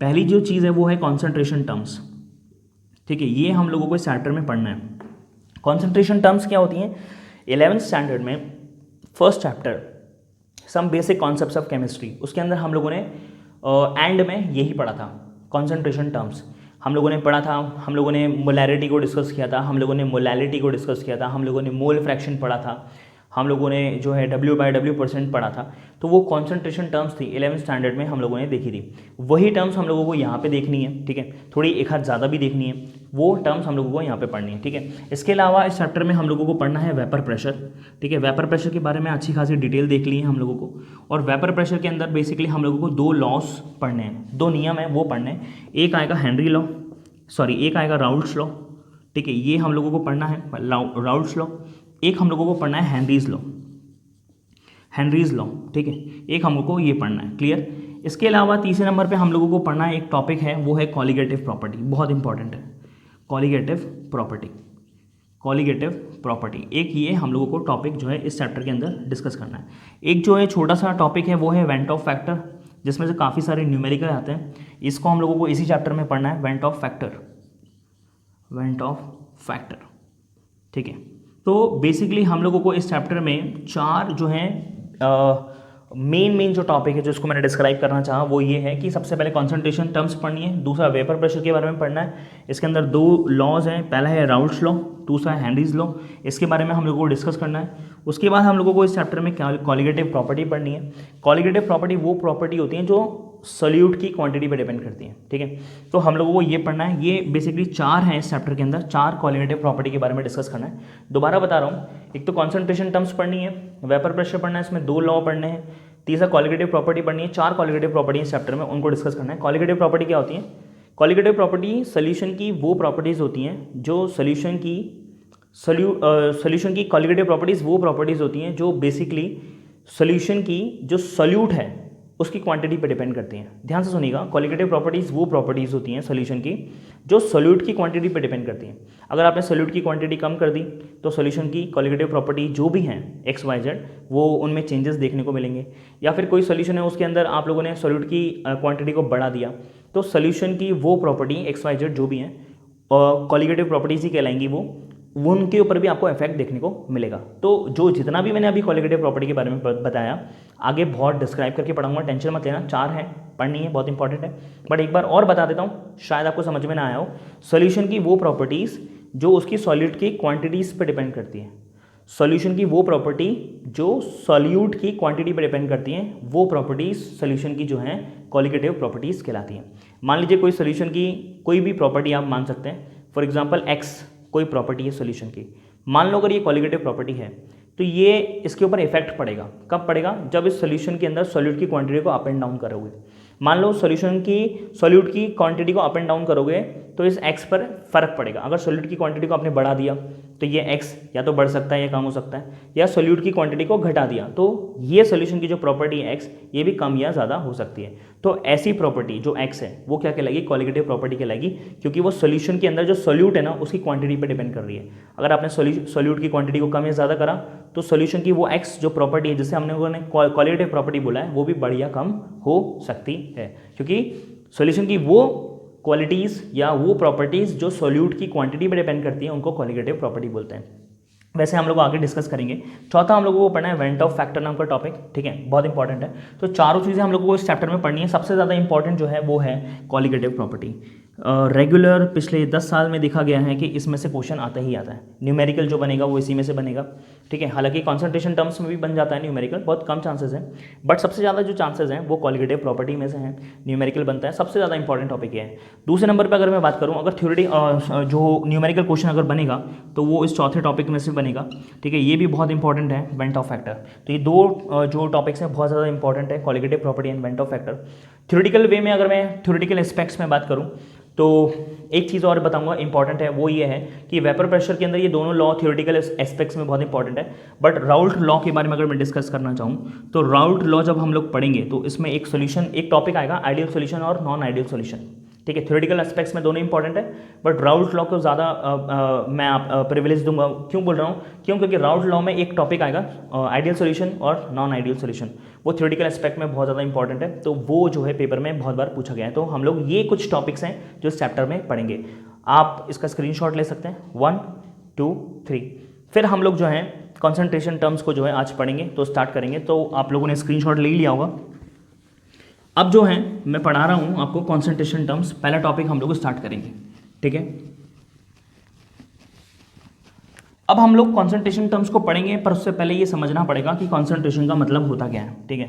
पहली जो चीज़ है वो है कॉन्सेंट्रेशन टर्म्स, ठीक है। ये हम लोगों को इस चैप्टर में पढ़ना है। कॉन्सेंट्रेशन टर्म्स क्या होती हैं, 11th स्टैंडर्ड में first chapter some basic concepts of chemistry, उसके अंदर हम लोगों ने एंड में यही पढ़ा था। कॉन्सेंट्रेशन टर्म्स हम लोगों ने पढ़ा था, हम लोगों ने मोलैरिटी को डिस्कस किया था, हम लोगों ने मोलैलिटी को डिस्कस किया था, हम लोगों ने मोल फ्रैक्शन पढ़ा था, हम लोगों ने जो है W/W% पढ़ा था। तो वो कॉन्सेंट्रेशन टर्म्स थी 11th स्टैंडर्ड में हम लोगों ने देखी थी। वही टर्म्स हम लोगों को यहाँ पे देखनी है, ठीक है। थोड़ी एक हाथ ज़्यादा भी देखनी है, वो टर्म्स हम लोगों को यहाँ पे पढ़नी है, ठीक है। इसके अलावा इस चैप्टर में हम लोगों को पढ़ना है वेपर प्रेशर, ठीक है। वेपर प्रेशर के बारे में अच्छी खासी डिटेल देख ली है हम लोगों को। और वेपर प्रेशर के अंदर बेसिकली हम लोगों को 2 लॉस पढ़ने हैं, 2 नियम हैं वो पढ़ने हैं। एक आएगा हेनरी लॉ, एक आएगा राउल्ट्स लॉ, ठीक है, ये हम लोगों को पढ़ना है राउल्ट्स लॉ, एक हम लोगों को पढ़ना है हेनरीज लॉ, हेनरीज लॉ, ठीक है, एक हम लोगों को ये पढ़ना है, क्लियर। इसके अलावा तीसरे नंबर पे हम लोगों को पढ़ना है एक टॉपिक है, वो है कॉलिगेटिव प्रॉपर्टी, बहुत इंपॉर्टेंट है कॉलिगेटिव प्रॉपर्टी, कॉलिगेटिव प्रॉपर्टी, एक ये हम लोगों को टॉपिक जो है इस चैप्टर के अंदर डिस्कस करना है। एक जो है छोटा सा टॉपिक है वो है वेंट ऑफ फैक्टर, जिसमें से काफ़ी सारे न्यूमेरिकल आते हैं, इसको हम लोगों को इसी चैप्टर में पढ़ना है, went Hoff factor, went Hoff factor, ठीक है। तो बेसिकली हम लोगों को इस चैप्टर में चार जो हैं मेन जो टॉपिक है जो इसको मैंने डिस्क्राइब करना चाहा वो ये है कि सबसे पहले कॉन्सेंट्रेशन टर्म्स पढ़नी है, दूसरा वेपर प्रेशर के बारे में पढ़ना है, इसके अंदर दो लॉज हैं, पहला है राउल्ट्स लॉ, दूसरा है हेनरीज लॉ, इसके बारे में हम लोगों को डिस्कस करना है। उसके बाद हम लोगों को इस चैप्टर में कॉलिगेटिव प्रॉपर्टी पढ़नी है। कॉलिगेटिव प्रॉपर्टी वो प्रॉपर्टी होती हैं जो सोल्यूट की क्वांटिटी पर डिपेंड करती हैं, ठीक है। तो हम लोगों को ये पढ़ना है, ये बेसिकली चार हैं इस चैप्टर के अंदर, चार कॉलिगेटिव प्रॉपर्टी के बारे में डिस्कस करना है। दोबारा बता रहा हूँ, एक तो कॉन्सेंट्रेशन टर्म्स पढ़नी है, वेपर प्रेशर पढ़ना है, इसमें दो लॉ पढ़ने हैं, तीसरा कॉलिगेटिव प्रॉपर्टी पढ़नी है, चार कॉलिगेटिव प्रॉपर्टी इस चैप्टर में, उनको डिस्कस करना है। कॉलिगेटिव प्रॉपर्टी क्या होती है? कॉलिगेटिव प्रॉपर्टी सोल्यूशन की वो प्रॉपर्टीज़ होती हैं जो सोल्यूशन की कॉलिगेटिव प्रॉपर्टीज़ वो प्रॉपर्टीज़ होती हैं जो बेसिकली सोल्यूशन की जो सोल्यूट है उसकी क्वांटिटी पे डिपेंड करती हैं। ध्यान से सुनिएगा, कॉलिगेटिव प्रॉपर्टीज़ वो प्रॉपर्टीज़ होती हैं सोल्यूशन की जो सोल्यूट की क्वांटिटी पे डिपेंड करती हैं। अगर आपने सोल्यूट की क्वांटिटी कम कर दी तो सोल्यूशन की कॉलिगेटिव प्रॉपर्टी जो भी हैं XYZ वो उनमें चेंजेस देखने को मिलेंगे। या फिर कोई सोल्यूशन है उसके अंदर आप लोगों ने सोल्यूट की क्वांटिटी को बढ़ा दिया तो सोल्यूशन की वो प्रॉपर्टी XYZ जो भी हैं कॉलिगेटिव प्रॉपर्टीज़ ही कहलाएंगी, वो उनके ऊपर भी आपको इफेक्ट देखने को मिलेगा। तो जो जितना भी मैंने अभी कॉलिगेटिव प्रॉपर्टी के बारे में बताया आगे बहुत डिस्क्राइब करके पढ़ाऊंगा, टेंशन मत लेना, चार हैं पढ़नी है, बहुत इंपॉर्टेंट है। बट एक बार और बता देता हूँ, शायद आपको समझ में ना आया हो। सोल्यूशन की वो प्रॉपर्टीज़ जो उसकी सॉल्यूट की क्वांटिटीज़ पर डिपेंड करती है, सॉल्यूशन की वो प्रॉपर्टी जो सॉल्यूट की क्वांटिटी पर डिपेंड करती हैं, वो प्रॉपर्टीज़ सॉल्यूशन की जो हैं कॉलिगेटिव प्रॉपर्टीज़ कहलाती हैं। मान लीजिए कोई सॉल्यूशन की कोई भी प्रॉपर्टी आप मान सकते हैं, फॉर एग्जांपल x कोई प्रॉपर्टी है सॉल्यूशन की, मान लो अगर ये कॉलिगेटिव प्रॉपर्टी है तो ये इसके ऊपर इफेक्ट पड़ेगा। कब पड़ेगा? जब इस सॉल्यूशन के अंदर सॉल्यूट की क्वांटिटी को अप एंड डाउन करोगे। मान लो सॉल्यूट की क्वांटिटी को अप एंड डाउन करोगे तो इस x पर फर्क पड़ेगा। अगर सॉल्यूट की क्वांटिटी को आपने बढ़ा दिया तो ये x या तो बढ़ सकता है या कम हो सकता है, या सॉल्यूट की क्वांटिटी को घटा दिया तो ये सॉल्यूशन की जो प्रॉपर्टी है x ये भी कम या ज़्यादा हो सकती है। तो ऐसी प्रॉपर्टी जो x है वो क्या कहलाएगी? कॉलिगेटिव प्रॉपर्टी कहलाएगी, क्योंकि वो सॉल्यूशन के अंदर जो सॉल्यूट है ना उसकी क्वांटिटी पर डिपेंड कर रही है। अगर आपने सॉल्यूट की क्वांटिटी को कम या ज़्यादा करा तो सॉल्यूशन की वो x जो प्रॉपर्टी है जिसे हमने कॉलिगेटिव प्रॉपर्टी बोला है वो भी बढ़ या कम हो सकती है, क्योंकि सॉल्यूशन की वो क्वालिटीज़ या वो प्रॉपर्टीज़ जो सॉल्यूट की क्वांटिटी पर डिपेंड करती हैं उनको कॉलिगेटिव प्रॉपर्टी बोलते हैं। वैसे हम लोग आगे डिस्कस करेंगे। चौथा हम लोगों को पढ़ना है वेंट ऑफ फैक्टर नाम का टॉपिक, ठीक है, बहुत इंपॉर्टेंट है। तो चारों चीज़ें हम लोगों को इस चैप्टर में पढ़नी है। सबसे ज़्यादा इंपॉर्टेंट जो है वो है कॉलिगेटिव प्रॉपर्टी। रेगुलर पिछले 10 साल में देखा गया है कि इसमें से क्वेश्चन आता ही आता है, न्यूमेरिकल जो बनेगा वो इसी में से बनेगा, ठीक है। हालांकि कॉन्सेंट्रेशन टर्म्स में भी बन जाता है न्यूमेरिकल, बहुत कम चांसेस हैं, बट सबसे ज़्यादा जो चांसेस हैं वो कॉलिगेटिव प्रॉपर्टी में से हैं, न्यूमेरिकल बनता है, सबसे ज़्यादा इंपॉर्टेंट टॉपिक ये है। दूसरे नंबर पर अगर मैं बात करूँ, अगर थ्योरी जो न्यूमेरिकल क्वेश्चन अगर बनेगा तो वो इस चौथे टॉपिक में से बनेगा, ठीक है। ये भी बहुत इंपॉर्टेंट है, वेंट ऑफ फैक्टर। तो ये दो जो टॉपिक्स हैं बहुत ज़्यादा इंपॉर्टेंट है, colligative property and van't Hoff factor. Theoretical way में अगर मैं थ्योरेटिकल एस्पेक्ट्स में बात करूँ तो एक चीज़ और बताऊंगा इंपॉर्टेंट है, वो ये है कि वेपर प्रेशर के अंदर ये दोनों लॉ थ्योरेटिकल एस्पेक्ट्स में बहुत इंपॉर्टेंट है। बट राउल्ट लॉ के बारे में अगर मैं डिस्कस करना चाहूँ तो राउल्ट लॉ जब हम लोग पढ़ेंगे तो इसमें एक टॉपिक आएगा आइडियल सॉल्यूशन और नॉन आइडियल सॉल्यूशन, ठीक है। थ्योरेटिकल एस्पेक्ट्स में दोनों इंपॉर्टेंट है, बट राउल्ट लॉ को ज़्यादा मैं प्रिविलेज दूंगा। क्यों बोल रहा हूँ? क्योंकि राउल्ट लॉ में एक टॉपिक आएगा आइडियल सॉल्यूशन और नॉन आइडियल सॉल्यूशन, वो थ्योरेटिकल एस्पेक्ट में बहुत ज़्यादा इंपॉर्टेंट है, तो वो जो है पेपर में बहुत बार पूछा गया है। तो हम लोग ये कुछ टॉपिक्स हैं जो इस चैप्टर में पढ़ेंगे। आप इसका स्क्रीनशॉट ले सकते हैं, 1 2 3। फिर हम लोग जो है कॉन्सेंट्रेशन टर्म्स को जो है आज पढ़ेंगे, तो स्टार्ट करेंगे। तो आप लोगों ने स्क्रीनशॉट ले लिया होगा। अब जो है मैं पढ़ा रहा हूँ आपको कॉन्सेंट्रेशन टर्म्स, पहला टॉपिक हम लोग स्टार्ट करेंगे, ठीक है। अब हम लोग कॉन्सेंट्रेशन टर्म्स को पढ़ेंगे, पर उससे पहले ये समझना पड़ेगा कि कॉन्सेंट्रेशन का मतलब होता क्या है, ठीक है।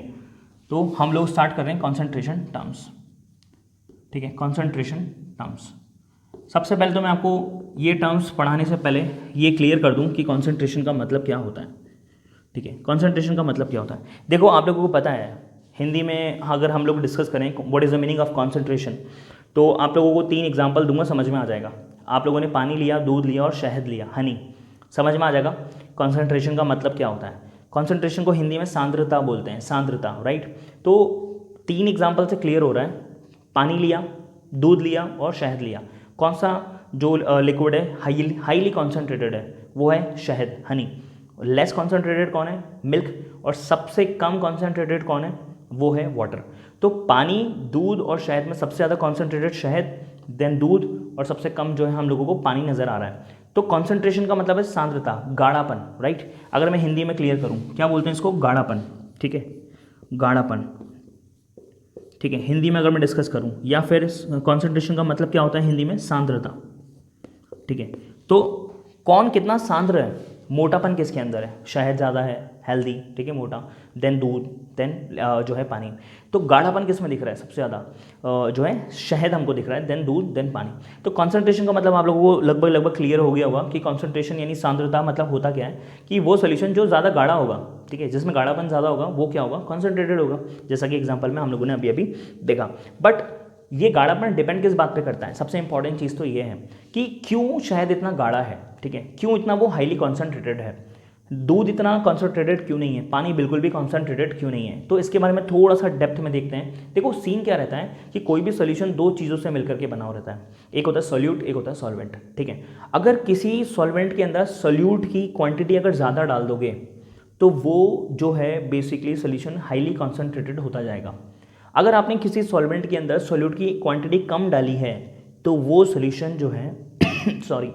तो हम लोग स्टार्ट कर रहे हैं कॉन्सेंट्रेशन टर्म्स, ठीक है। कॉन्सेंट्रेशन टर्म्स, सबसे पहले तो मैं आपको ये टर्म्स पढ़ाने से पहले ये क्लियर कर दूं कि कॉन्सेंट्रेशन का मतलब क्या होता है, ठीक है। कॉन्सेंट्रेशन का मतलब क्या होता है, देखो आप लोगों को पता है हिंदी में अगर हम लोग डिस्कस करें what is the meaning of concentration, तो आप लोगों को 3 एग्जाम्पल दूंगा, समझ में आ जाएगा। आप लोगों ने पानी लिया, दूध लिया और शहद लिया, हनी, समझ में आ जाएगा कॉन्सेंट्रेशन का मतलब क्या होता है। कॉन्सेंट्रेशन को हिंदी में सांद्रता बोलते हैं, सांद्रता, राइट। तो 3 एग्जाम्पल से क्लियर हो रहा है, पानी लिया, दूध लिया और शहद लिया। कौन सा जो लिक्विड है हाईली कॉन्सेंट्रेटेड है, वो है शहद, हनी। लेस कॉन्सेंट्रेटेड कौन है, मिल्क। और सबसे कम कॉन्सेंट्रेटेड कौन है, वो है वाटर। तो पानी, दूध और शहद में सबसे ज़्यादा कॉन्सेंट्रेटेड शहद, देन दूध, और सबसे कम जो है हम लोगों को पानी नज़र आ रहा है। तो कॉन्सेंट्रेशन का मतलब है सांद्रता, गाढ़ापन, राइट। अगर मैं हिंदी में क्लियर करूँ, क्या बोलते हैं इसको, गाढ़ापन, ठीक है, गाढ़ापन, ठीक है, हिंदी में अगर मैं डिस्कस करूँ। या फिर कॉन्सेंट्रेशन का मतलब क्या होता है हिंदी में, सांद्रता, ठीक है। तो कौन कितना सांद्र है, मोटापन किसके अंदर है, शहद ज़्यादा है, हेल्दी, ठीक है, मोटा, देन दूध, देन जो है पानी। तो गाढ़ापन किस में दिख रहा है सबसे ज़्यादा, जो है शहद हमको दिख रहा है, देन दूध, देन पानी। तो कॉन्सेंट्रेशन का मतलब आप लोगों को लगभग क्लियर हो गया होगा कि कॉन्सेंट्रेशन यानी सांद्रता मतलब होता क्या है, कि वो सोल्यूशन जो ज़्यादा गाढ़ा होगा, ठीक है, जिसमें गाढ़ापन ज़्यादा होगा, वो क्या होगा, कॉन्सेंट्रेटेड होगा, जैसा कि एग्जाम्पल में हम लोगों ने अभी अभी देखा। बट ये गाढ़ापन डिपेंड किस बात पे करता है, सबसे इंपॉर्टेंट चीज़ तो ये है कि क्यों शहद इतना गाढ़ा है, ठीक है, क्यों इतना वो हाईली कॉन्सेंट्रेटेड है, दूध इतना कॉन्सेंट्रेटेड क्यों नहीं है, पानी बिल्कुल भी कॉन्सेंट्रेटेड क्यों नहीं है। तो इसके बारे में थोड़ा सा डेप्थ में देखते हैं। देखो सीन क्या रहता है कि कोई भी सोल्यूशन 2 चीज़ों से मिलकर के बना हुआ रहता है, एक होता है सोल्यूट, एक होता है सॉल्वेंट, ठीक है। अगर किसी सॉल्वेंट के अंदर सोल्यूट की क्वांटिटी अगर ज़्यादा डाल दोगे तो वो जो है बेसिकली सोल्यूशन हाईली कॉन्सेंट्रेटेड होता जाएगा। अगर आपने किसी सॉल्वेंट के अंदर सोल्यूट की क्वांटिटी कम डाली है तो वो सोल्यूशन जो है सॉरी,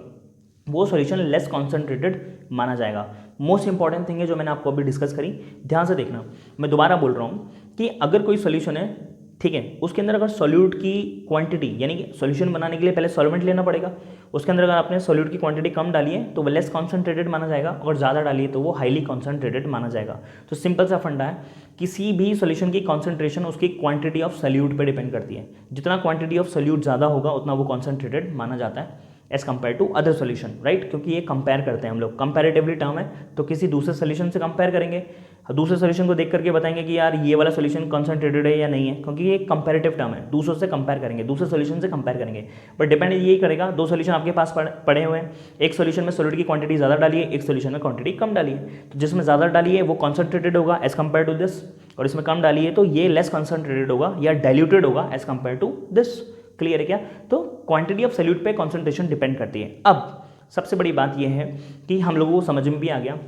वो सोल्यूशन लेस कॉन्सेंट्रेटेड माना जाएगा। मोस्ट इंपॉर्टेंट थिंग है जो मैंने आपको अभी डिस्कस करी, ध्यान से देखना। मैं दोबारा बोल रहा हूँ कि अगर कोई सोल्यूशन है, ठीक है, उसके अंदर अगर सोल्यूट की क्वांटिटी, यानी कि सोल्यूशन बनाने के लिए पहले सॉल्वेंट लेना पड़ेगा, उसके अंदर अगर आपने सोल्यूट की क्वांटिटी कम डाली है तो वो लेस कॉन्सेंट्रेटेड माना जाएगा, और ज़्यादा डाली है तो वो हाईली कॉन्सेंट्रेटेड माना जाएगा। तो सिंपल सा फंडा है, किसी भी सोल्यूशन की कॉन्सेंट्रेशन उसकी क्वांटिटी ऑफ सोल्यूट पर डिपेंड करती है। जितना क्वांटिटी ऑफ सोल्यूट ज़्यादा होगा उतना वो कॉन्सेंट्रेटेड माना जाता है as compare to other solution, right. क्योंकि ये कंपेयर करते हैं हम लोग, कंपेरेटिवली टर्म है, तो किसी दूसरे सोल्यूशन से कंपेयर करेंगे, दूसरे सोल्यूशन को देख करके बताएंगे कि यार ये वाला सोल्यूशन कॉन्सेंट्रेटेड है या नहीं है, क्योंकि ये कंपेरेटिव टर्म है, दूसरों से कंपेयर करेंगे, दूसरे सोल्यूशन से कंपेयर करेंगे। बट डिपेंड यही करेगा, 2 सोल्यूशन आपके पास पड़े हुए हैं, एक सोल्यूशन में सोल्यूट की क्वांटिटी ज़्यादा डाली है, एक सोल्यूशन में क्वांटिटी कम डाली है, तो जिसमें ज़्यादा डाली है वो कॉन्सेंट्रेटेड होगा एज़ कम्पेयर टू दिस, और इसमें कम डाली है तो ये लेस कॉन्सेंट्रेटेड होगा या डाइल्यूटेड होगा as compare to this. Clear है क्या। तो क्वांटिटी ऑफ सोल्यूट पे कॉन्सेंट्रेशन डिपेंड करती है। अब सबसे बड़ी बात यह है कि हम लोगों को समझ में भी आ गया।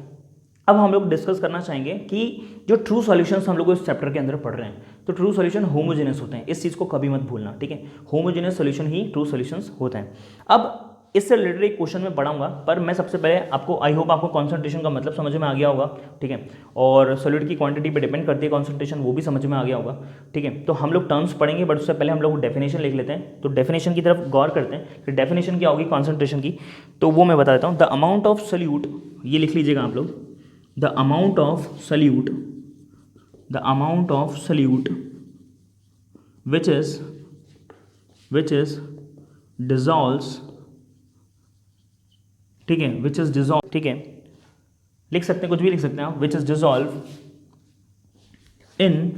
अब हम लोग डिस्कस करना चाहेंगे कि जो ट्रू सॉल्यूशंस हम लोग इस चैप्टर के अंदर पढ़ रहे हैं, तो ट्रू सॉल्यूशन होमोजेनस होते हैं, इस चीज़ को कभी मत भूलना, ठीक है। होमोजेनस सॉल्यूशन ही ट्रू सॉल्यूशंस होते हैं। अब इससे रिलेटेड एक क्वेश्चन में पढ़ाऊंगा, पर मैं सबसे पहले आपको, आई होप आपको कॉन्सेंट्रेशन का मतलब समझ में आ गया होगा, ठीक है, और सॉल्यूट की क्वांटिटी पे डिपेंड करती है कॉन्सेंट्रेशन, वो भी समझ में आ गया होगा, ठीक है। तो हम लोग टर्म्स पढ़ेंगे, बट उससे पहले हम लोग डेफिनेशन लिख लेते हैं। तो डेफिनेशन की तरफ गौर करते हैं कि डेफिनेशन क्या होगी कॉन्सेंट्रेशन की, तो वो मैं बता देता हूँ। द अमाउंट ऑफ सोल्यूट, ये लिख लीजिएगा आप लोग, the amount of solute, the amount of solute which is dissolves, ठीक है, विच इज डिजॉल्व, ठीक है, लिख सकते हैं, कुछ भी लिख सकते हैं आप, which is dissolve in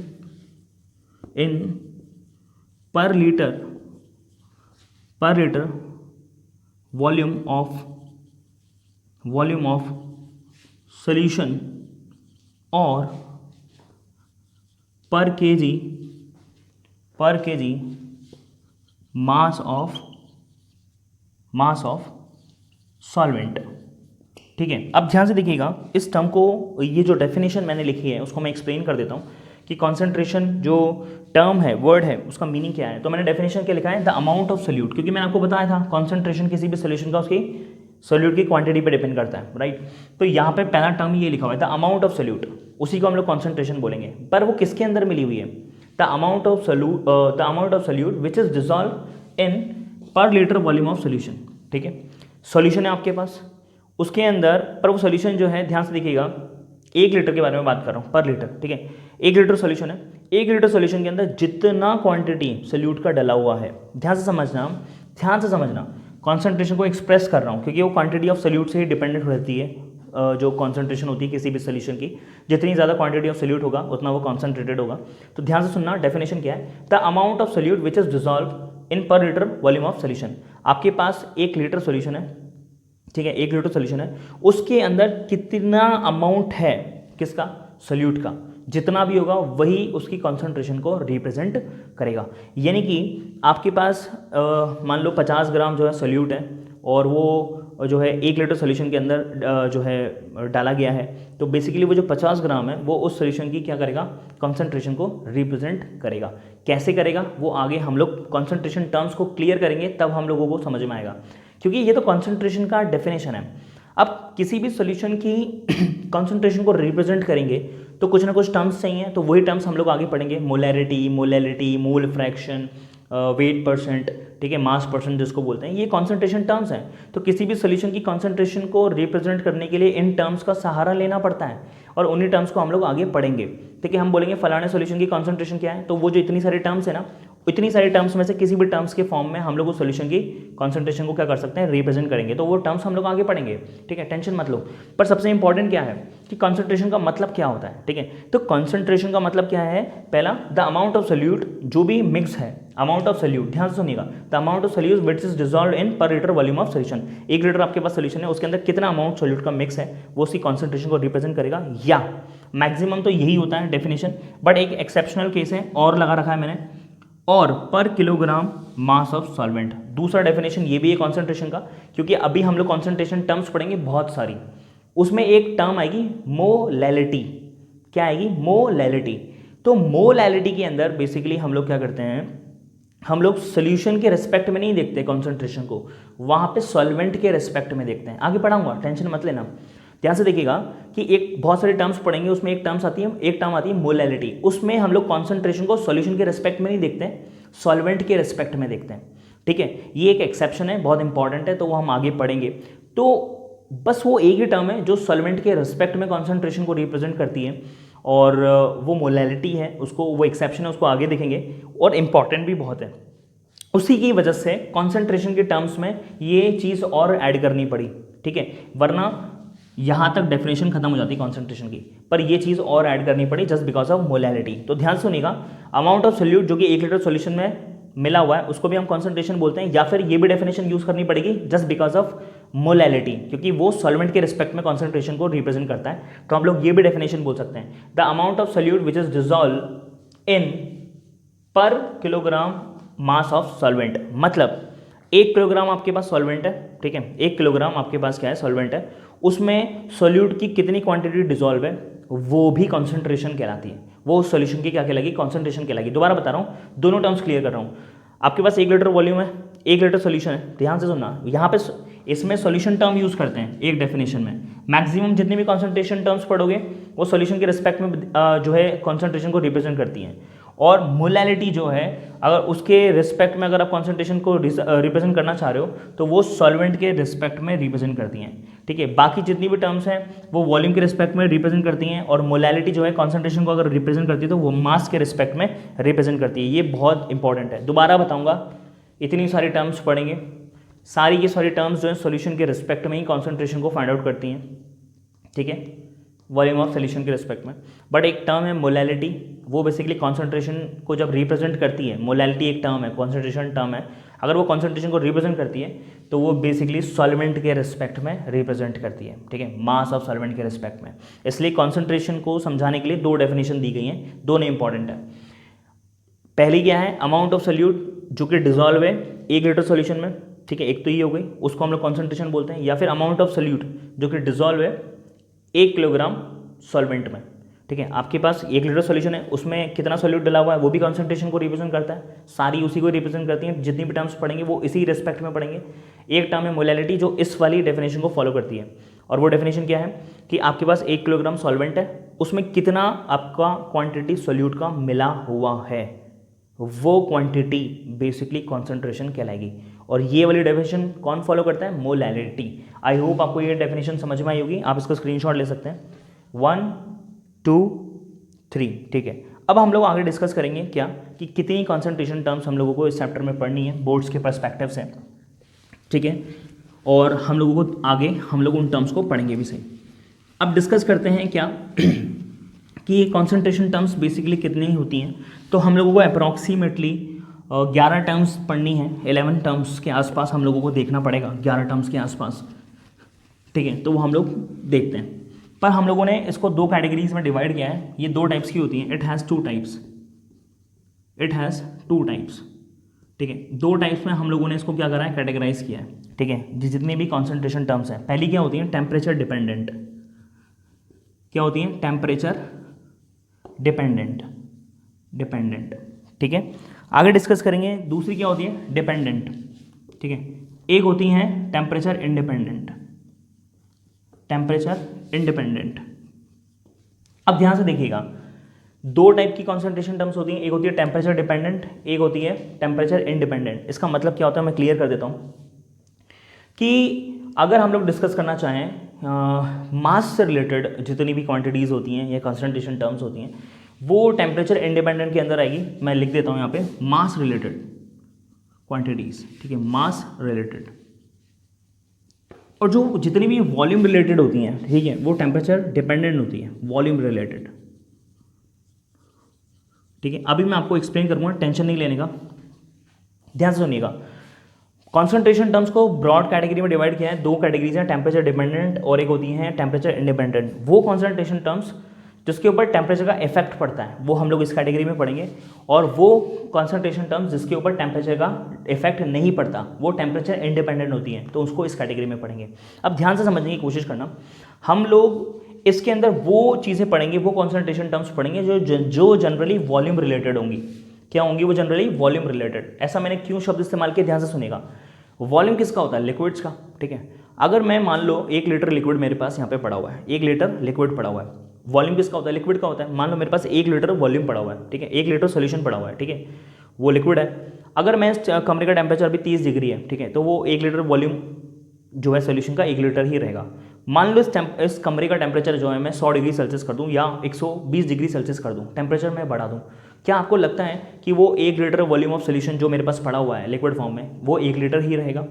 per litre volume of solution और पर केजी मास ऑफ सॉल्वेंट, ठीक है। अब ध्यान से देखिएगा इस टर्म को, ये जो डेफिनेशन मैंने लिखी है उसको मैं एक्सप्लेन कर देता हूँ कि कॉन्सेंट्रेशन जो टर्म है, वर्ड है, उसका मीनिंग क्या है। तो मैंने डेफिनेशन क्या लिखा है, द अमाउंट ऑफ सोल्यूट, क्योंकि मैंने आपको बताया था कॉन्सेंट्रेशन किसी भी सोल्यूशन का उसकी सोल्यूट की क्वांटिटी पे डिपेंड करता है, राइट। तो यहाँ पे पहला टर्म ये लिखा हुआ है द अमाउंट ऑफ सोल्यूट, उसी को हम लोग कॉन्सेंट्रेशन बोलेंगे, पर वो किसके अंदर मिली हुई है, the amount of solute which is dissolve in per litre volume of solution, ठीक है। सॉल्यूशन है आपके पास, उसके अंदर, पर वो सॉल्यूशन जो है, ध्यान से देखिएगा, 1 लीटर के बारे में बात कर रहा हूँ, पर लीटर, ठीक है। 1 लीटर सॉल्यूशन है, 1 लीटर सॉल्यूशन के अंदर जितना क्वांटिटी सोल्यूट का डला हुआ है, ध्यान से समझना, कॉन्सेंट्रेशन को एक्सप्रेस कर रहा हूँ क्योंकि वो क्वांटिटी ऑफ सोल्यूट से ही डिपेंडेंट रहती है। जो कॉन्सेंट्रेशन होती है किसी भी सोल्यूशन की, जितनी ज़्यादा क्वांटिटी ऑफ सोल्यूट होगा उतना वो कॉन्सेंट्रेटेड होगा। तो ध्यान से सुनना, डेफिनेशन क्या है, the amount of solute which is dissolve in per litre volume of solution. आपके पास 1 लीटर सॉल्यूशन है, ठीक है, 1 लीटर सॉल्यूशन है, उसके अंदर कितना अमाउंट है किसका, सोल्यूट का, जितना भी होगा वही उसकी कॉन्सेंट्रेशन को रिप्रेजेंट करेगा। यानी कि आपके पास मान लो 50 ग्राम जो है सोल्यूट है और वो जो है 1 लीटर सोल्यूशन के अंदर जो है डाला गया है, तो बेसिकली वो जो 50 ग्राम है वो उस सोल्यूशन की क्या करेगा, कॉन्सेंट्रेशन को रिप्रेजेंट करेगा। कैसे करेगा वो आगे हम लोग कॉन्सेंट्रेशन टर्म्स को क्लियर करेंगे तब हम लोगों को समझ में आएगा, क्योंकि ये तो कॉन्सेंट्रेशन का डेफिनेशन है। अब किसी भी सॉल्यूशन की कॉन्सेंट्रेशन को रिप्रेजेंट करेंगे तो कुछ ना कुछ टर्म्स चाहिए, तो वही टर्म्स हम लोग आगे पढ़ेंगे, molarity, mole fraction, wait percent, ठीक है, मास परसेंट जिसको बोलते हैं, ये कॉन्सेंट्रेशन टर्म्स हैं। तो किसी भी सॉल्यूशन की कॉन्सेंट्रेशन को रिप्रेजेंट करने के लिए इन टर्म्स का सहारा लेना पड़ता है और उन्हीं टर्म्स को हम लोग आगे पढ़ेंगे, ठीक है। हम बोलेंगे फलाने सॉल्यूशन की कॉन्सेंट्रेशन क्या है, तो वो जो इतनी सारी टर्म्स है ना, इतनी सारी टर्म्स में से किसी भी टर्म्स के फॉर्म में हम लोग उस सॉल्यूशन की कॉन्सेंट्रेशन को क्या कर सकते हैं, रिप्रेजेंट करेंगे। तो वो टर्म्स हम लोग आगे पढ़ेंगे, ठीक है, टेंशन मत लो। पर सबसे इंपॉर्टेंट क्या है कि कॉन्सेंट्रेशन का मतलब क्या होता है, ठीक है। तो कॉन्सेंट्रेशन का मतलब क्या है, पहला द अमाउंट ऑफ सोल्यूट, जो भी मिक्स है, अमाउंट ऑफ सोल्यूट, ध्यान से सुनिएगा, the amount of solute which is dissolved in per litre volume of solution. 1 litre आपके पास सोल्यूशन है, उसके अंदर कितना अमाउंट सोल्यूट का मिक्स है वो उसकी कॉन्सेंट्रेशन को रिप्रेजेंट करेगा, या मैक्सिमम तो यही होता है डेफिनेशन, बट एक एक्सेप्शनल केस है और लगा रखा है मैंने, और पर किलोग्राम मास ऑफ सॉल्वेंट। दूसरा डेफिनेशन ये भी है कॉन्सेंट्रेशन का, क्योंकि अभी हम लोग कॉन्सेंट्रेशन टर्म्स पढ़ेंगे बहुत सारी, उसमें एक टर्म आएगी मोलैलिटी। क्या आएगी, मोलैलिटी। तो मोलैलिटी के अंदर बेसिकली हम लोग क्या करते हैं, हम लोग सोल्यूशन के रिस्पेक्ट में नहीं देखते कॉन्सेंट्रेशन को, वहां पे सॉल्वेंट के रिस्पेक्ट में देखते हैं। आगे पढ़ाऊंगा, टेंशन मत लेना। ध्यान से देखिएगा कि एक बहुत सारे टर्म्स पढ़ेंगे, उसमें एक टर्म आती है मोलैलिटी। उसमें हम लोग कॉन्सेंट्रेशन को सॉल्यूशन के रिस्पेक्ट में नहीं देखते, सॉल्वेंट के रिस्पेक्ट में देखते हैं, ठीक है। ये एक एक्सेप्शन है, बहुत इंपॉर्टेंट है, तो वो हम आगे पढ़ेंगे। तो बस वो एक ही टर्म है जो सॉल्वेंट के रिस्पेक्ट में कॉन्सेंट्रेशन को रिप्रेजेंट करती है, और वो मोलैलिटी है, उसको वो एक्सेप्शन है, उसको आगे देखेंगे, और इंपॉर्टेंट भी बहुत है। उसी की वजह से कॉन्सेंट्रेशन के टर्म्स में ये चीज़ और ऐड करनी पड़ी, ठीक है, वरना यहाँ तक डेफिनेशन खत्म हो जाती है कॉन्सेंट्रेशन की, पर ये चीज़ और ऐड करनी पड़ी जस्ट बिकॉज ऑफ मोलैलिटी। तो ध्यान सुनिएगा, अमाउंट ऑफ सोल्यूट जो कि 1 लीटर सॉल्यूशन में मिला हुआ है उसको भी हम कॉन्सेंट्रेशन बोलते हैं, या फिर ये भी डेफिनेशन यूज करनी पड़ेगी जस्ट बिकॉज ऑफ मोलैलिटी, क्योंकि वो सॉल्वेंट के रिस्पेक्ट में कॉन्सेंट्रेशन को रिप्रेजेंट करता है। तो हम लोग ये भी डेफिनेशन बोल सकते हैं, the amount of solute which is dissolve in पर किलोग्राम मास ऑफ सॉल्वेंट। मतलब 1 किलोग्राम आपके पास सॉल्वेंट है, ठीक है, 1 किलोग्राम आपके पास क्या है, सॉल्वेंट है, उसमें सोल्यूट की कितनी क्वांटिटी डिसॉल्व है वो भी कॉन्सेंट्रेशन कहलाती है, वो उस सॉल्यूशन की क्या कहलाएगी, कॉन्सेंट्रेशन कहलाएगी। दोबारा बता रहा हूँ, दोनों टर्म्स क्लियर कर रहा हूँ। आपके पास 1 लीटर वॉल्यूम है, 1 लीटर सॉल्यूशन है, ध्यान से सुनना, यहाँ पे इसमें सॉल्यूशन टर्म यूज करते हैं एक डेफिनेशन में। मैक्सिमम जितने भी कॉन्सेंट्रेशन टर्म्स पढ़ोगे वो सॉल्यूशन के रिस्पेक्ट में जो है कॉन्सेंट्रेशन को रिप्रेजेंट करती हैं, और मोलैलिटी जो है अगर उसके रिस्पेक्ट में अगर आप कॉन्सेंट्रेशन को रिप्रेजेंट करना चाह रहे हो तो वो सॉल्वेंट के रिस्पेक्ट में रिप्रेजेंट करती हैं, ठीक है। बाकी जितनी भी टर्म्स हैं वो वॉल्यूम के रिस्पेक्ट में रिप्रेजेंट करती हैं, और मोलैलिटी जो है कॉन्सेंट्रेशन को अगर रिप्रेजेंट करती है तो वो मास के रिस्पेक्ट में रिप्रेजेंट करती है। ये बहुत इंपॉर्टेंट है, दोबारा बताऊंगा, इतनी सारी टर्म्स पढ़ेंगे, सारी की सारी टर्म्स जो है सॉल्यूशन के रिस्पेक्ट में ही कॉन्सेंट्रेशन को फाइंड आउट करती हैं, ठीक है, वॉल्यूम ऑफ सॉल्यूशन के रिस्पेक्ट में। बट एक टर्म है मोलैलिटी, वो बेसिकली कॉन्सेंट्रेशन को जब रिप्रेजेंट करती है, मोलैलिटी एक टर्म है, कॉन्सेंट्रेशन टर्म है, अगर वो कॉन्सेंट्रेशन को रिप्रेजेंट करती है तो वो बेसिकली सॉल्वेंट के रिस्पेक्ट में रिप्रेजेंट करती है, ठीक है, मास ऑफ सॉल्वेंट के रिस्पेक्ट में। इसलिए कॉन्सेंट्रेशन को समझाने के लिए 2 डेफिनेशन दी गई हैं, दोनों इंपॉर्टेंट है। पहली क्या है, अमाउंट ऑफ सोल्यूट जो कि डिसॉल्व है 1 लीटर सॉल्यूशन में, ठीक है, एक तो ये हो गई, उसको हम लोग कॉन्सेंट्रेशन बोलते हैं, या फिर अमाउंट ऑफ सोल्यूट जो कि डिसॉल्व है 1 किलोग्राम सॉल्वेंट में, ठीक है। आपके पास 1 लीटर सॉल्यूशन है, उसमें कितना सॉल्यूट डला हुआ है वो भी कॉन्सेंट्रेशन को रिप्रेजेंट करता है, सारी उसी को रिप्रेजेंट करती हैं। जितनी भी टर्म्स पढ़ेंगे वो इसी रिस्पेक्ट में पढ़ेंगे। एक टर्म है मोलैलिटी जो इस वाली डेफिनेशन को फॉलो करती है, और वो डेफिनेशन क्या है कि आपके पास 1 किलोग्राम सॉल्वेंट है, उसमें कितना आपका क्वांटिटी सॉल्यूट का मिला हुआ है, वो क्वांटिटी बेसिकली कॉन्सेंट्रेशन कहलाएगी। और ये वाली डेफिनेशन कौन फॉलो करता है, मोलैलिटी। आई होप आपको ये डेफिनेशन समझ में आई होगी, आप इसका स्क्रीनशॉट ले सकते हैं। 1 2 3, ठीक है। अब हम लोग आगे डिस्कस करेंगे क्या कि कितनी कॉन्सेंट्रेशन टर्म्स हम लोगों को इस चैप्टर में पढ़नी है बोर्ड्स के पर्सपेक्टिव से, ठीक है, और हम लोगों को आगे हम लोग उन टर्म्स को पढ़ेंगे भी सही। अब डिस्कस करते हैं क्या कि कॉन्सेंट्रेशन टर्म्स बेसिकली कितनी होती हैं। तो हम लोगों को अप्रॉक्सीमेटली 11 टर्म्स पढ़नी है, 11 टर्म्स के आसपास हम लोगों को देखना पड़ेगा, 11 टर्म्स के आसपास, ठीक है। तो वो हम लोग देखते हैं। पर हम लोगों ने इसको 2 कैटेगरीज में डिवाइड किया है। ये 2 टाइप्स की होती हैं। It has 2 types, it has 2 types, ठीक है। 2 टाइप्स में हम लोगों ने इसको क्या करा है, कैटेगराइज किया है, ठीक है। जितने भी कॉन्सेंट्रेशन टर्म्स हैं, पहली क्या होती है, टेम्परेचर डिपेंडेंट। क्या होती है, टेम्परेचर डिपेंडेंट, डिपेंडेंट, ठीक है। आगे डिस्कस करेंगे। दूसरी क्या होती है, डिपेंडेंट, ठीक है। एक होती है टेम्परेचर इंडिपेंडेंट, टेम्परेचर इंडिपेंडेंट। अब ध्यान से देखिएगा, 2 टाइप की कॉन्सेंट्रेशन टर्म्स होती हैं। एक होती है टेम्परेचर डिपेंडेंट, एक होती है टेम्परेचर इंडिपेंडेंट। इसका मतलब क्या होता है, मैं क्लियर कर देता हूँ कि अगर हम लोग डिस्कस करना चाहें मास से रिलेटेड जितनी भी क्वांटिटीज़ होती हैं या कॉन्सेंट्रेशन टर्म्स होती हैं, वो टेम्परेचर इंडिपेंडेंट के अंदर आएगी। मैं लिख देता हूँ यहाँ पे, मास रिलेटेड क्वांटिटीज़, ठीक है, मास रिलेटेड। और जो जितनी भी वॉल्यूम रिलेटेड होती हैं, ठीक है, वो टेम्परेचर डिपेंडेंट होती है, वॉल्यूम रिलेटेड, ठीक है। अभी मैं आपको एक्सप्लेन करूँगा, टेंशन नहीं लेने का, ध्यान से सुनिएगा। कॉन्सेंट्रेशन टर्म्स को ब्रॉड कैटेगरी में डिवाइड किया है। 2 कैटेगरीज हैं, टेम्परेचर डिपेंडेंट और एक होती है टेम्परेचर इंडिपेंडेंट। वो कॉन्सेंट्रेशन टर्म्स जिसके ऊपर टेम्परेचर का इफेक्ट पड़ता है, वो हम लोग इस कैटेगरी में पढ़ेंगे। और वो कॉन्सेंट्रेशन टर्म्स जिसके ऊपर टेम्परेचर का इफेक्ट नहीं पड़ता, वो टेम्परेचर इंडिपेंडेंट होती हैं, तो उसको इस कैटेगरी में पढ़ेंगे। अब ध्यान से समझने की कोशिश करना, हम लोग इसके अंदर वो चीज़ें पढ़ेंगे, वो कॉन्सेंट्रेशन टर्म्स पढ़ेंगे जो जनरली वॉल्यूम रिलेटेड होंगी। क्या होंगी वो, जनरली वॉल्यूम रिलेटेड। ऐसा मैंने क्यों शब्द इस्तेमाल किया, ध्यान से सुनेगा। वॉल्यूम किसका होता है, लिक्विड्स का, ठीक है। अगर मैं मान लो 1 लीटर लिक्विड मेरे पास यहाँ पे पड़ा हुआ है, 1 लीटर लिक्विड पड़ा हुआ है, वॉल्यूम किसका होता है, लिक्विड का होता है। मान लो मेरे पास 1 लीटर वॉल्यूम पड़ा हुआ है, ठीक है, 1 लीटर सोल्यूशन पड़ा हुआ है, ठीक है, वो लिक्विड है। अगर मैं इस कमरे का टेम्परेचर अभी 30 डिग्री है, ठीक है, तो वो 1 लीटर वॉल्यूम जो है सोल्यूशन का 1 लीटर ही रहेगा। मान लो इस कमरे का टेम्परेचर जो है मैं 100 डिग्री सेल्सियस कर दूं या 120 डिग्री सेल्सियस कर दूं, टेम्परेचर मैं बढ़ा दूं, क्या आपको लगता है कि वो 1 लीटर वॉल्यूम ऑफ सोल्यूशन जो मेरे पास पड़ा हुआ है लिक्विड फॉर्म में, वो 1 लीटर ही रहेगा?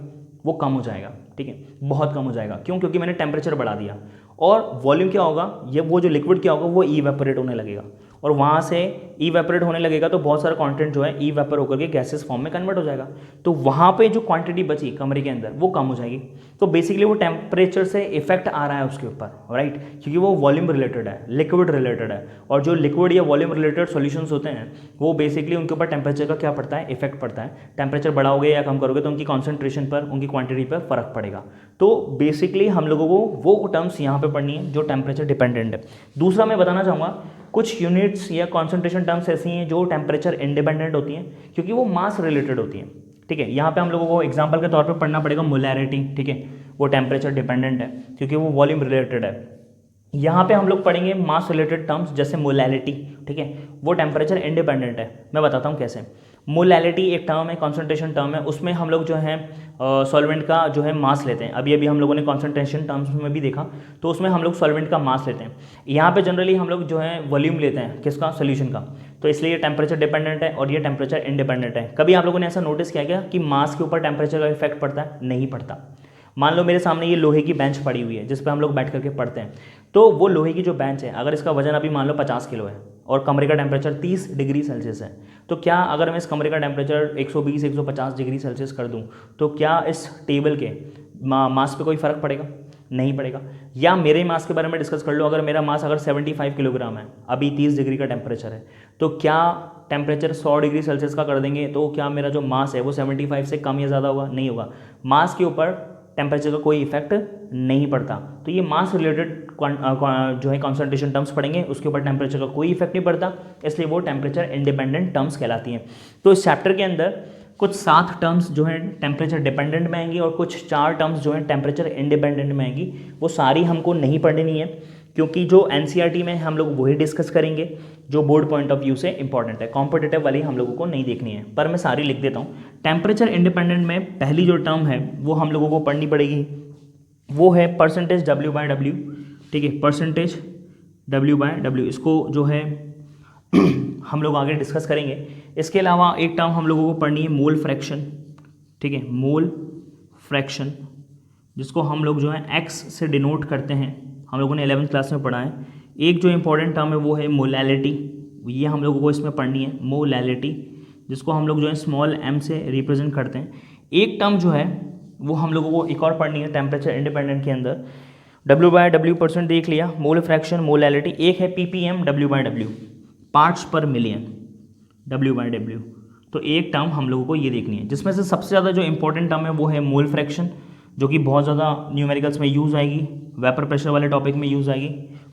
वो कम हो जाएगा, ठीक है, बहुत कम हो जाएगा। क्यों? क्योंकि मैंने टेम्परेचर बढ़ा दिया। और वॉल्यूम क्या होगा, ये वो जो लिक्विड क्या होगा, वो इवेपोरेट होने लगेगा, और वहाँ से इवेपोरेट होने लगेगा तो बहुत सारा कंटेंट जो है इवेपोरेट होकर के गैसेस फॉर्म में कन्वर्ट हो जाएगा। तो वहाँ पे जो क्वांटिटी बची कमरे के अंदर वो कम हो जाएगी। तो बेसिकली वो टेम्परेचर से इफेक्ट आ रहा है उसके ऊपर, राइट, क्योंकि वो वॉल्यूम रिलेटेड है, लिक्विड रिलेटेड है। और जो लिक्विड या वॉल्यूम रिलेटेड सॉल्यूशंस होते हैं वो बेसिकली उनके ऊपर टेम्परेचर का क्या पड़ता है, इफेक्ट पड़ता है। टेम्परेचर बढ़ाओगे या कम करोगे तो उनकी कॉन्सेंट्रेशन पर, उनकी क्वांटिटी पर फर्क पड़ेगा। तो बेसिकली हम लोगों को वो टर्म्स यहाँ पे पढ़नी है जो टेम्परेचर डिपेंडेंट है। दूसरा मैं बताना चाहूँगा, कुछ यूनिट्स या कॉन्सेंट्रेशन टर्म्स ऐसी हैं जो टेम्परेचर इंडिपेंडेंट होती हैं क्योंकि वो मास रिलेटेड होती हैं, ठीक है। यहाँ पे हम लोगों को एग्जांपल के तौर पे पढ़ना पड़ेगा मोलैरिटी, ठीक है, वो टेम्परेचर डिपेंडेंट है क्योंकि वो वॉल्यूम रिलेटेड है। यहाँ पे हम लोग पढ़ेंगे मास रिलेटेड टर्म्स जैसे मोलैलिटी, ठीक है, वो टेम्परेचर इंडिपेंडेंट है। मैं बताता हूँ कैसे। मोलैलिटी एक टर्म है, कॉन्सेंट्रेशन टर्म है, उसमें हम लोग जो है सॉल्वेंट का जो है मास लेते हैं। अभी हम लोगों ने कॉन्सेंट्रेशन टर्म्स में भी देखा, तो उसमें हम लोग सॉल्वेंट का मास लेते हैं। यहाँ पे जनरली हम लोग जो है वॉल्यूम लेते हैं, किसका, सोल्यूशन का। तो इसलिए ये टेम्परेचर डिपेंडेंट है और ये टेम्परेचर इंडिपेंडेंट है। कभी आप लोगों ने ऐसा नोटिस किया क्या कि मास के ऊपर टेम्परेचर का इफेक्ट पड़ता है? नहीं पड़ता। मान लो मेरे सामने ये लोहे की बेंच पड़ी हुई है जिस पर हम लोग बैठ करके पढ़ते हैं, तो वो लोहे की जो बेंच है, अगर इसका वजन अभी मान लो 50 किलो है और कमरे का टेम्परेचर 30 डिग्री सेल्सियस है, तो क्या अगर मैं इस कमरे का टेम्परेचर 120-150 डिग्री सेल्सियस कर दूं तो क्या इस टेबल के मास पे कोई फ़र्क पड़ेगा? नहीं पड़ेगा। या मेरे मास के बारे में डिस्कस कर लो, अगर मेरा मास अगर 75 किलोग्राम है, अभी 30 डिग्री का टेम्परेचर है, तो क्या टेम्परेचर 100 डिग्री सेल्सियस का कर देंगे तो क्या मेरा जो मास है वो 75 से कम या ज़्यादा होगा? नहीं होगा। मास के ऊपर टेम्परेचर का कोई इफेक्ट नहीं पड़ता। तो ये मास रिलेटेड जो है कॉन्सेंट्रेशन टर्म्स पढ़ेंगे, उसके ऊपर टेम्परेचर का कोई इफेक्ट नहीं पड़ता, इसलिए वो टेम्परेचर इंडिपेंडेंट टर्म्स कहलाती हैं। तो इस चैप्टर के अंदर कुछ 7 टर्म्स जो है टेम्परेचर डिपेंडेंट में आएंगी और कुछ 4 टर्म्स जो है टेम्परेचर इंडिपेंडेंट में आएंगी। वो सारी हमको नहीं पढ़नी है क्योंकि जो एनसीईआरटी में हम लोग वही डिस्कस करेंगे जो बोर्ड पॉइंट ऑफ व्यू से इंपॉर्टेंट है। कॉम्पिटिटिव वाली हम लोगों को नहीं देखनी है, पर मैं सारी लिख देता हूँ। टेम्परेचर इंडिपेंडेंट में पहली जो टर्म है वो हम लोगों को पढ़नी पड़ेगी, वो है परसेंटेज W/W, ठीक है, परसेंटेज W/W। इसको जो है हम लोग आगे डिस्कस करेंगे। इसके अलावा एक टर्म हम लोगों को पढ़नी है मोल फ्रैक्शन, ठीक है, मोल फ्रैक्शन, जिसको हम लोग जो है x से डिनोट करते हैं। हम लोगों ने 11th क्लास में पढ़ा है। एक जो इंपॉर्टेंट टर्म है वो है मोलैलिटी, ये हम लोगों को इसमें पढ़नी है, मोलैलिटी, जिसको हम लोग जो है स्मॉल m से रिप्रेजेंट करते हैं। एक टर्म जो है वो हम लोगों को एक और पढ़नी है टेम्परेचर इंडिपेंडेंट के अंदर। W/W% देख लिया, मोल फ्रैक्शन, मोलैलिटी। एक है ppm W/W, पार्ट्स पर मिलियन W/W। तो एक टर्म हम लोगों को ये देखनी है, जिसमें से सबसे ज़्यादा जो इंपॉर्टेंट टर्म है वो है मोल फ्रैक्शन, जो कि बहुत ज़्यादा न्यूमेरिकल्स में यूज़ आएगी, वेपर प्रेशर वाले टॉपिक में यूज़ आएगी,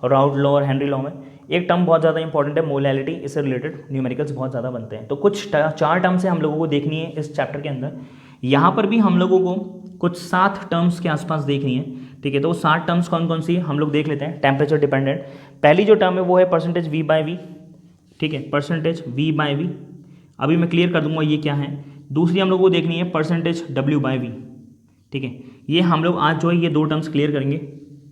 राउट लॉ और हेनरी लॉ में। एक टर्म बहुत ज़्यादा इंपॉर्टेंट है मोलैलिटी, इससे रिलेटेड न्यूमेरिकल्स बहुत ज़्यादा बनते हैं। तो कुछ 4 टर्म्स से हम लोगों को देखनी है इस चैप्टर के अंदर। यहाँ पर भी हम लोगों को कुछ 7 टर्म्स के आसपास देखनी है, ठीक है। तो 7 टर्म्स कौन कौन सी है हम लोग देख लेते हैं टेम्परेचर डिपेंडेंट। पहली जो टर्म है वो है परसेंटेज V/V, ठीक है, परसेंटेज V/V। अभी मैं क्लियर कर दूंगा ये क्या है। दूसरी हम लोग को देखनी है परसेंटेज W/V, ठीक है। ये हम लोग आज जो है ये 2 टर्म्स क्लियर करेंगे,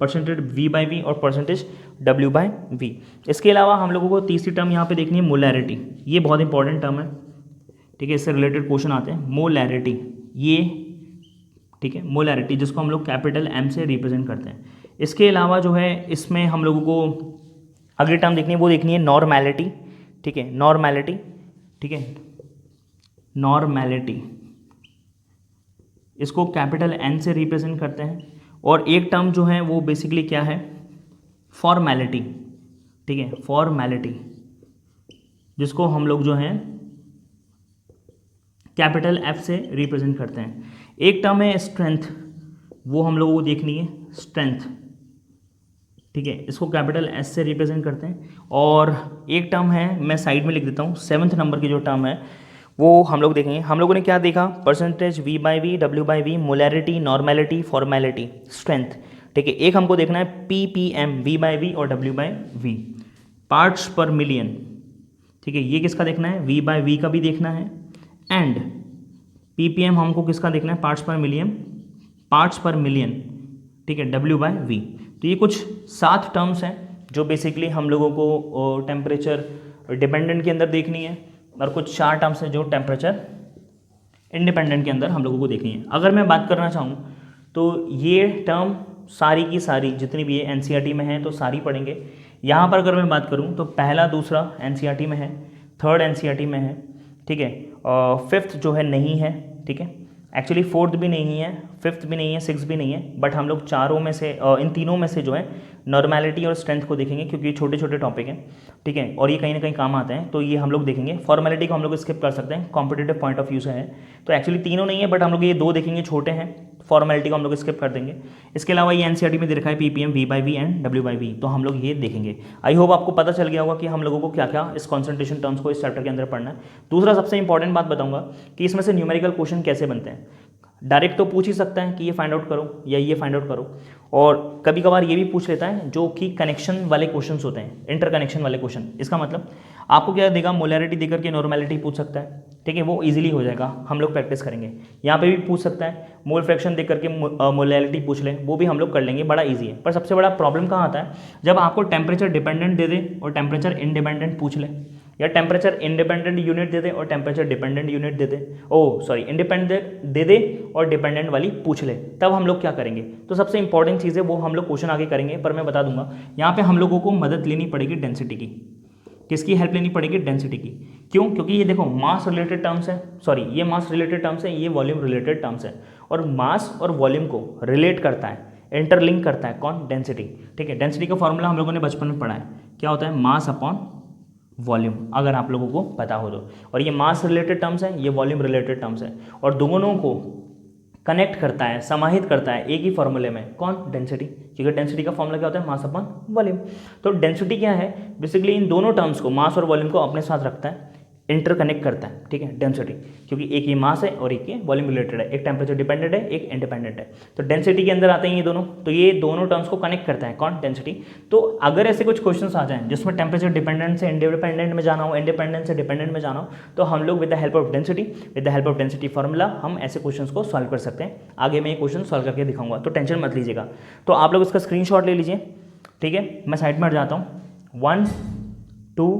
परसेंटेज V/V और परसेंटेज W/V। इसके अलावा हम लोगों को तीसरी टर्म यहाँ पे देखनी है मोलैरिटी। ये बहुत इंपॉर्टेंट टर्म है, ठीक है, इससे रिलेटेड क्वेश्चन आते हैं। मोलैरिटी, ये ठीक है, मोलैरिटी जिसको हम लोग कैपिटल M से रिप्रेजेंट करते हैं। इसके अलावा जो है इसमें हम लोगों को अगली टर्म देखनी है, वो देखनी है नॉर्मैलिटी, ठीक है, नॉर्मैलिटी, ठीक है, नॉर्मैलिटी, इसको कैपिटल N से रिप्रेजेंट करते हैं। और एक टर्म जो है वो बेसिकली क्या है, फॉर्मेलिटी, ठीक है, फॉर्मेलिटी, जिसको हम लोग जो है कैपिटल F से रिप्रेजेंट करते हैं। एक टर्म है स्ट्रेंथ, वो हम लोगों को देखनी है स्ट्रेंथ, ठीक है, इसको कैपिटल S से रिप्रेजेंट करते हैं। और एक टर्म है, मैं साइड में लिख देता हूँ, 7th नंबर की जो टर्म है वो हम लोग देखेंगे। हम लोगों ने क्या देखा, percentage V/V, W/V, molarity, normality, formality, strength, ठीक है। एक हमको देखना है ppm, V/V और W/V, पार्ट्स पर मिलियन, ठीक है, ये किसका देखना है, V/V का भी देखना है। एंड ppm हमको किसका देखना है, पार्ट्स पर मिलियन, पार्ट्स पर मिलियन, ठीक है, W/V। तो ये कुछ 7 टर्म्स हैं जो बेसिकली हम लोगों को टेम्परेचर डिपेंडेंट के अंदर देखनी है, और कुछ 4 टर्म्स हैं जो टेम्परेचर इंडिपेंडेंट के अंदर हम लोगों को देखनी है। अगर मैं बात करना चाहूँ तो ये टर्म सारी की सारी जितनी भी है NCERT में है तो सारी पढ़ेंगे। यहाँ पर अगर मैं बात करूँ तो पहला दूसरा NCERT में है, थर्ड NCERT में है, ठीक है, 5th जो है नहीं है, ठीक है, एक्चुअली 4th भी नहीं है, 5th भी नहीं है, 6th भी नहीं है, बट हम लोग चारों में से इन तीनों में से जो है नॉर्मैलिटी और स्ट्रेंथ को देखेंगे, क्योंकि ये छोटे छोटे टॉपिक हैं, ठीक है, और ये कहीं ना कहीं काम आते हैं, तो ये हम लोग देखेंगे। फॉर्मेलिटी को हम लोग स्किप कर सकते हैं, कॉम्पिटिटिव पॉइंट ऑफ व्यू से है, तो एक्चुअली तीनों नहीं है, बट हम लोग ये 2 देखेंगे, छोटे हैं, फॉर्मेलिटी को हम लोग स्किप कर देंगे। इसके अलावा ये NCERT में दे रखा है ppm, V/V एंड W/V, तो हम लोग ये देखेंगे। आई होप आपको पता चल गया होगा कि हम लोगों को क्या क्या इस कॉन्सेंट्रेशन टर्म्स को इस चैप्टर के अंदर पढ़ना है। दूसरा सबसे इंपॉर्टेंट बात बताऊंगा कि इसमें से न्यूमेरिकल क्वेश्चन कैसे बनते हैं। डायरेक्ट तो पूछ ही सकता है कि ये फाइंड आउट करो या ये फाइंड आउट करो, और कभी कभार ये भी पूछ लेता है जो कि कनेक्शन वाले क्वेश्चंस होते हैं, इंटरकनेक्शन वाले क्वेश्चन। इसका मतलब आपको क्या देगा, मोलैरिटी देकर के नॉर्मैलिटी पूछ सकता है, ठीक है, वो इजीली हो जाएगा, हम लोग प्रैक्टिस करेंगे। यहाँ पे भी पूछ सकता है, मोल फ्रैक्शन देकर के मोलैरिटी पूछ ले, वो भी हम लोग कर लेंगे, बड़ा ईजी है। पर सबसे बड़ा प्रॉब्लम कहाँ आता है, जब आपको टेम्परेचर डिपेंडेंट दे दे और टेम्परेचर इंडिपेंडेंट पूछ ले, या टेम्परेचर इंडिपेंडेंट यूनिट दे दे और टेम्परेचर डिपेंडेंट यूनिट दे दे, इंडिपेंडेंट दे दे और डिपेंडेंट वाली पूछ ले, तब हम लोग क्या करेंगे। तो सबसे इंपॉर्टेंट चीज़ है वो हम लोग क्वेश्चन आगे करेंगे, पर मैं बता दूंगा यहाँ पे हम लोगों को मदद लेनी पड़ेगी डेंसिटी की। किसकी हेल्प लेनी पड़ेगी, डेंसिटी की। क्यों, क्योंकि ये देखो मास रिलेटेड टर्म्स है, ये मास रिलेटेड टर्म्स है, ये वॉल्यूम रिलेटेड टर्म्स है, और मास और वॉल्यूम को रिलेट करता है, इंटरलिंक करता है कौन, डेंसिटी, ठीक है। डेंसिटी का फॉर्मूला हम लोगों ने बचपन में पढ़ा है, क्या होता है, मास अपॉन वॉल्यूम, अगर आप लोगों को पता हो तो। और ये मास रिलेटेड टर्म्स है, ये वॉल्यूम रिलेटेड टर्म्स है, और दोनों को कनेक्ट करता है, समाहित करता है एक ही फॉर्मूले में, कौन, डेंसिटी, क्योंकि डेंसिटी का फॉर्मूला क्या होता है, मास अपॉन वॉल्यूम। तो डेंसिटी क्या है, बेसिकली इन दोनों टर्म्स को, मास और वॉल्यूम को अपने साथ रखता है, इंटरकनेक्ट करता है, ठीक है, डेंसिटी, क्योंकि एक ही मास है और एक ही वॉल्यूम रिलेटेड है, एक टेम्परेचर डिपेंडेंट है, एक इंडिपेंडेंट है। तो डेंसिटी के अंदर आते हैं ये दोनों, तो ये दोनों टर्म्स को कनेक्ट करता है कौन, डेंसिटी। तो अगर ऐसे कुछ क्वेश्चंस आ जाएं जिसमें टेम्परेचर डिपेंडेंट से इंडिपेंडेंट में जाना हो, इंडिपेंडेंट से डिपेंडेंट में जाना हो, तो हम लोग with the help of density, with the help of density formula हम ऐसे क्वेश्चन को सॉल्व कर सकते हैं। आगे मैं ये क्वेश्चन सॉल्व करके दिखाऊंगा, तो टेंशन मत लीजिएगा। तो आप लोग इसका स्क्रीनशॉट ले लीजिए, ठीक है, मैं साइड में हट जाता हूँ। 1 2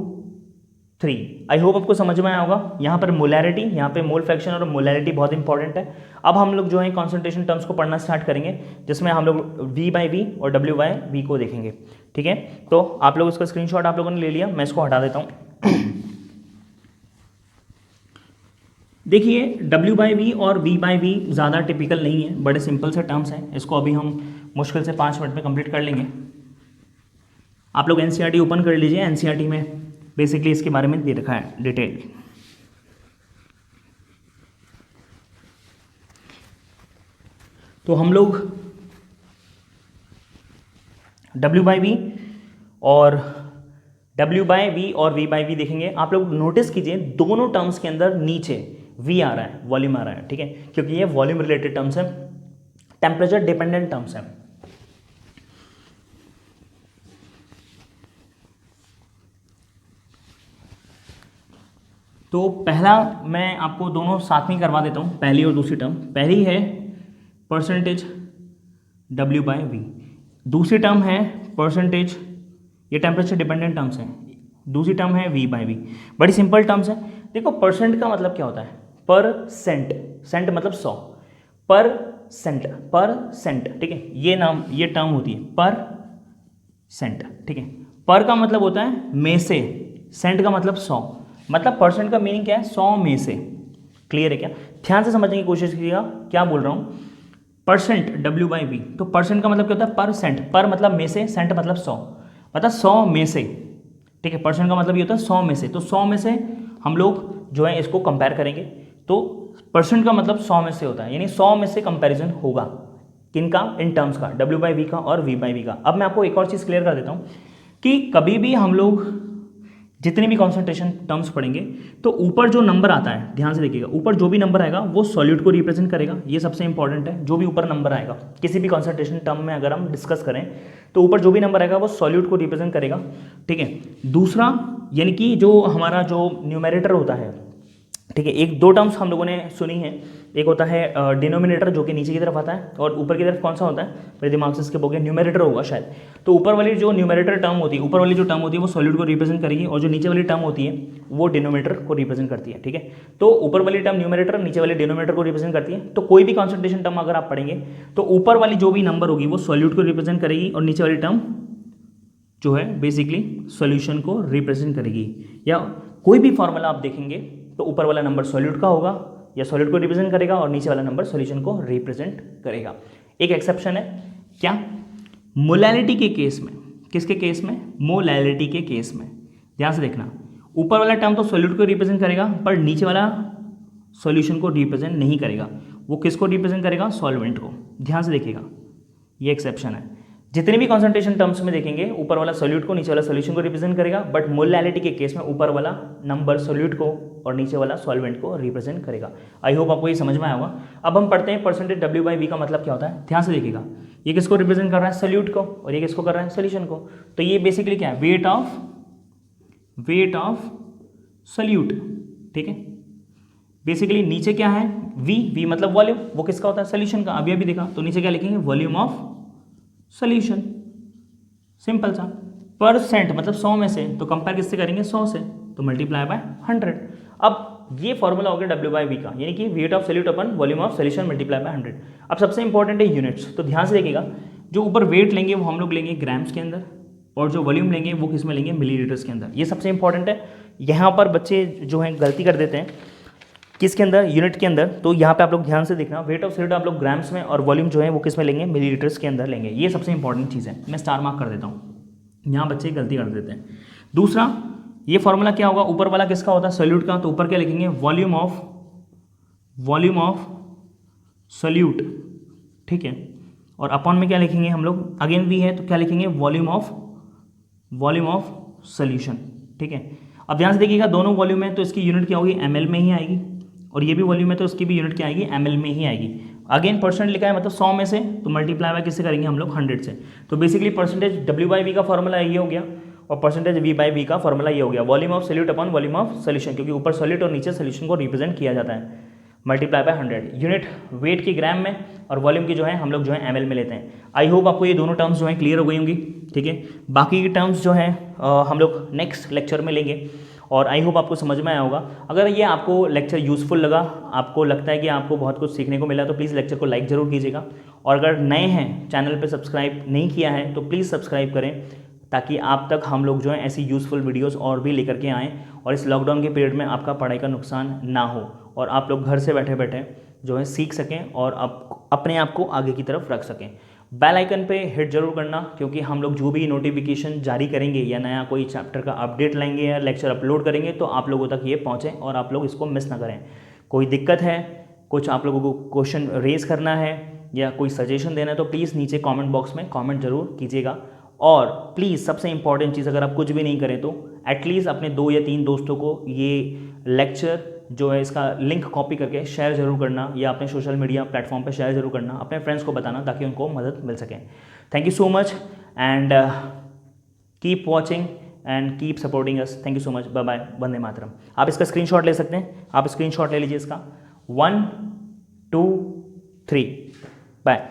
3, आई होप आपको समझ में आया होगा। यहाँ पर मोलैरिटी, यहाँ पे मोल फ्रैक्शन और मोलैरिटी बहुत इंपॉर्टेंट है। अब हम लोग जो है कॉन्सेंट्रेशन टर्म्स को पढ़ना स्टार्ट करेंगे, जिसमें हम लोग V/V और W/V को देखेंगे, ठीक है। तो आप लोग इसका स्क्रीनशॉट आप लोगों ने ले लिया, मैं इसको हटा देता हूँ। देखिए W/V और V/V ज़्यादा टिपिकल नहीं है, बड़े सिंपल से टर्म्स हैं, इसको अभी हम मुश्किल से 5 मिनट में कंप्लीट कर लेंगे। आप लोग NCERT ओपन कर लीजिए, NCERT में बेसिकली इसके बारे में दे रखा है डिटेल। तो हम लोग W/V और V/V देखेंगे। आप लोग नोटिस कीजिए दोनों टर्म्स के अंदर नीचे V आ रहा है, वॉल्यूम आ रहा है, ठीक है, क्योंकि ये वॉल्यूम रिलेटेड टर्म्स है, टेम्परेचर डिपेंडेंट टर्म्स हैं। तो पहला मैं आपको दोनों साथ में करवा देता हूँ, पहली और दूसरी टर्म। पहली है परसेंटेज W/V, दूसरी टर्म है परसेंटेज, ये टेम्परेचर डिपेंडेंट टर्म्स हैं, दूसरी टर्म है V/V। बड़ी सिंपल टर्म्स है। देखो परसेंट का मतलब क्या होता है, पर सेंट, सेंट मतलब 100, पर सेंट, ठीक है, ये टर्म होती है पर सेंट, ठीक है। पर का मतलब होता है में से, सेंट का मतलब 100, मतलब परसेंट का मीनिंग क्या है, 100 में से। क्लियर है क्या? ध्यान से समझने की कोशिश कीजिएगा क्या बोल रहा हूँ। परसेंट W/V, तो परसेंट का मतलब क्या होता है, पर सेंट, पर मतलब में से, सेंट मतलब 100, मतलब 100 में से, ठीक है। परसेंट का मतलब ये होता है 100 में से, तो 100 में से हम लोग जो है इसको कंपेयर करेंगे, तो परसेंट का मतलब 100 में से होता है, यानी 100 में से कंपैरिजन होगा किनका, इन टर्म्स का, W/V का और V/V का। अब मैं आपको एक और चीज़ क्लियर कर देता हूँ कि कभी भी हम लोग जितनी भी कॉन्सेंट्रेशन टर्म्स पढ़ेंगे तो ऊपर जो नंबर आता है, ध्यान से देखिएगा, ऊपर जो भी नंबर आएगा वो सॉल्यूट को रिप्रेजेंट करेगा, ये सबसे इंपॉर्टेंट है। जो भी ऊपर नंबर आएगा किसी भी कॉन्सेंट्रेशन टर्म में अगर हम डिस्कस करें तो ऊपर जो भी नंबर आएगा वो सॉल्यूट को रिप्रेजेंट करेगा, ठीक है। दूसरा, यानी कि जो हमारा जो न्यूमेरेटर होता है, ठीक है, एक दो टर्म्स हम लोगों ने सुनी है, एक होता है डिनोमिनेटर जो कि नीचे की तरफ आता है, और ऊपर की तरफ कौन सा होता है, मेरे दिमाग से स्किप हो गया, न्यूमेरेटर होगा शायद। तो ऊपर वाली जो न्यूमेरेटर टर्म होती है, ऊपर वाली जो टर्म होती है वो सॉल्यूट को रिप्रेजेंट करेगी, और जो नीचे वाली टर्म होती है वो डिनोमिनेटर को रिप्रेजेंट करती है, ठीक है। तो ऊपर वाली टर्म न्यूमेरेटर, नीचे वाली डिनोमिनेटर को रिप्रेजेंट करती है। तो कोई भी कॉन्सेंट्रेशन टर्म अगर आप पढ़ेंगे तो ऊपर वाली जो भी नंबर होगी वो सॉल्यूट को रिप्रेजेंट करेगी, और नीचे वाली टर्म जो है बेसिकली सॉल्यूशन को रिप्रेजेंट करेगी। या कोई भी फॉर्मूला आप देखेंगे तो ऊपर वाला नंबर सॉल्यूट का होगा या सॉल्यूट को रिप्रेजेंट करेगा, और नीचे वाला नंबर सॉल्यूशन को रिप्रेजेंट करेगा। एक एक्सेप्शन है क्या, मोलैलिटी के केस में। किसके केस में, मोलैलिटी के केस में। ध्यान से देखना, ऊपर वाला टर्म तो सॉल्यूट को रिप्रेजेंट करेगा पर नीचे वाला सॉल्यूशन को रिप्रेजेंट नहीं करेगा। वो किसको रिप्रेजेंट करेगा, सॉल्वेंट को। ध्यान से देखिएगा, ये एक्सेप्शन है। जितने भी कॉन्सेंट्रेशन टर्म्स में देखेंगे ऊपर वाला सॉल्यूट को, नीचे वाला सॉल्यूशन को रिप्रेजेंट करेगा, बट मोलैलिटी के केस में ऊपर वाला नंबर सॉल्यूट को और नीचे वाला सॉल्वेंट को रिप्रेजेंट करेगा। आई होप आपको ये समझ में आया होगा। अब हम पढ़ते हैं परसेंटेज W/V का मतलब क्या होता है। ध्यान से देखिएगा, ये किसको रिप्रेजेंट कर रहा है, सॉल्यूट को, और ये किसको कर रहा है, सॉल्यूशन को। तो ये बेसिकली क्या है, वेट ऑफ सॉल्यूट, ठीक है। बेसिकली नीचे क्या है, V मतलब वॉल्यूम, वो किसका होता है, सॉल्यूशन का। अभी देखा, तो नीचे क्या लिखेंगे, वॉल्यूम ऑफ सॉल्यूशन, सिंपल सा। परसेंट मतलब 100 में से, तो कंपेयर किससे करेंगे, 100 से, तो मल्टीप्लाई बाय 100। अब ये फॉर्मूला हो गया W/V का, यानी कि weight of solute upon volume of solution multiply by 100। अब सबसे इंपॉर्टेंट है यूनिट्स, तो ध्यान से देखिएगा, जो ऊपर वेट लेंगे वो हम लोग लेंगे ग्राम्स के अंदर, और जो वॉल्यूम लेंगे वो किस में लेंगे, मिलीलीटर्स के अंदर। ये सबसे इंपॉर्टेंट है। यहाँ पर बच्चे जो हैं गलती कर देते हैं, किसके अंदर, यूनिट के अंदर। तो यहाँ पे आप लोग ध्यान से देखना, वेट ऑफ सॉल्यूट आप लोग ग्राम्स में, और वॉल्यूम जो है वो किस में लेंगे, मिलीलीटर्स के अंदर लेंगे। ये सबसे इंपॉर्टेंट चीज़ है, मैं स्टार मार्क कर देता हूँ, यहाँ बच्चे गलती कर देते हैं। दूसरा, ये फॉर्मूला क्या होगा, ऊपर वाला किसका होता है, सॉल्यूट का, तो ऊपर क्या लिखेंगे, वॉल्यूम ऑफ सॉल्यूट, ठीक है। और अपॉन में क्या लिखेंगे हम लोग, अगेन V है तो क्या लिखेंगे, वॉल्यूम ऑफ सॉल्यूशन, ठीक है। अब ध्यान से देखिएगा, दोनों वॉल्यूम है तो इसकी यूनिट क्या होगी, ml में ही आएगी, और ये भी वॉल्यूम है तो उसकी भी यूनिट क्या आएगी, ml में ही आएगी। अगेन परसेंट लिखा है मतलब 100 में से, तो मल्टीप्लाई बाय किससे करेंगे हम लोग, 100 से। तो बेसिकली परसेंटेज W/V का फॉर्मूला ये हो गया, और परसेंटेज V/V का फॉर्मूला ये हो गया, volume of solute upon volume of solution, क्योंकि ऊपर सॉल्यूट और नीचे सॉल्यूशन को रिप्रेजेंट किया जाता है, मल्टीप्लाई बाय 100। यूनिट वेट की ग्राम में, और वॉल्यूम की जो है हम लोग जो है ml में लेते हैं। आई होप आपको ये दोनों टर्म्स जो है क्लियर हो गई होंगी, ठीक है। बाकी की टर्म्स जो है हम लोग नेक्स्ट लेक्चर में लेंगे, और आई होप आपको समझ में आया होगा। अगर ये आपको लेक्चर यूज़फुल लगा, आपको लगता है कि आपको बहुत कुछ सीखने को मिला, तो प्लीज़ लेक्चर को लाइक ज़रूर कीजिएगा। और अगर नए हैं, चैनल पे सब्सक्राइब नहीं किया है तो प्लीज़ सब्सक्राइब करें, ताकि आप तक हम लोग जो है ऐसी यूज़फुल वीडियोस और भी लेकर के आएँ और इस लॉकडाउन के पीरियड में आपका पढ़ाई का नुकसान ना हो और आप लोग घर से बैठे बैठे जो है सीख सकें और अपने आप को आगे की तरफ रख सकें। बेल आइकन पे हिट जरूर करना, क्योंकि हम लोग जो भी नोटिफिकेशन जारी करेंगे या नया कोई चैप्टर का अपडेट लाएंगे या लेक्चर अपलोड करेंगे तो आप लोगों तक ये पहुँचे और आप लोग इसको मिस ना करें। कोई दिक्कत है, कुछ आप लोगों को क्वेश्चन रेज करना है या कोई सजेशन देना है तो प्लीज़ नीचे कमेंट बॉक्स में कमेंट जरूर कीजिएगा। और प्लीज़ सबसे इंपॉर्टेंट चीज़, अगर आप कुछ भी नहीं करें तो एटलीस्ट अपने 2 या 3 दोस्तों को ये लेक्चर जो है इसका लिंक कॉपी करके शेयर जरूर करना या अपने सोशल मीडिया प्लेटफॉर्म पे शेयर जरूर करना, अपने फ्रेंड्स को बताना ताकि उनको मदद मिल सके। Thank you so much and keep watching and keep supporting us. Thank you so much, bye bye, वंदे मातरम। आप इसका स्क्रीनशॉट ले सकते हैं, आप स्क्रीनशॉट ले लीजिए इसका। 1 2 3 बाय।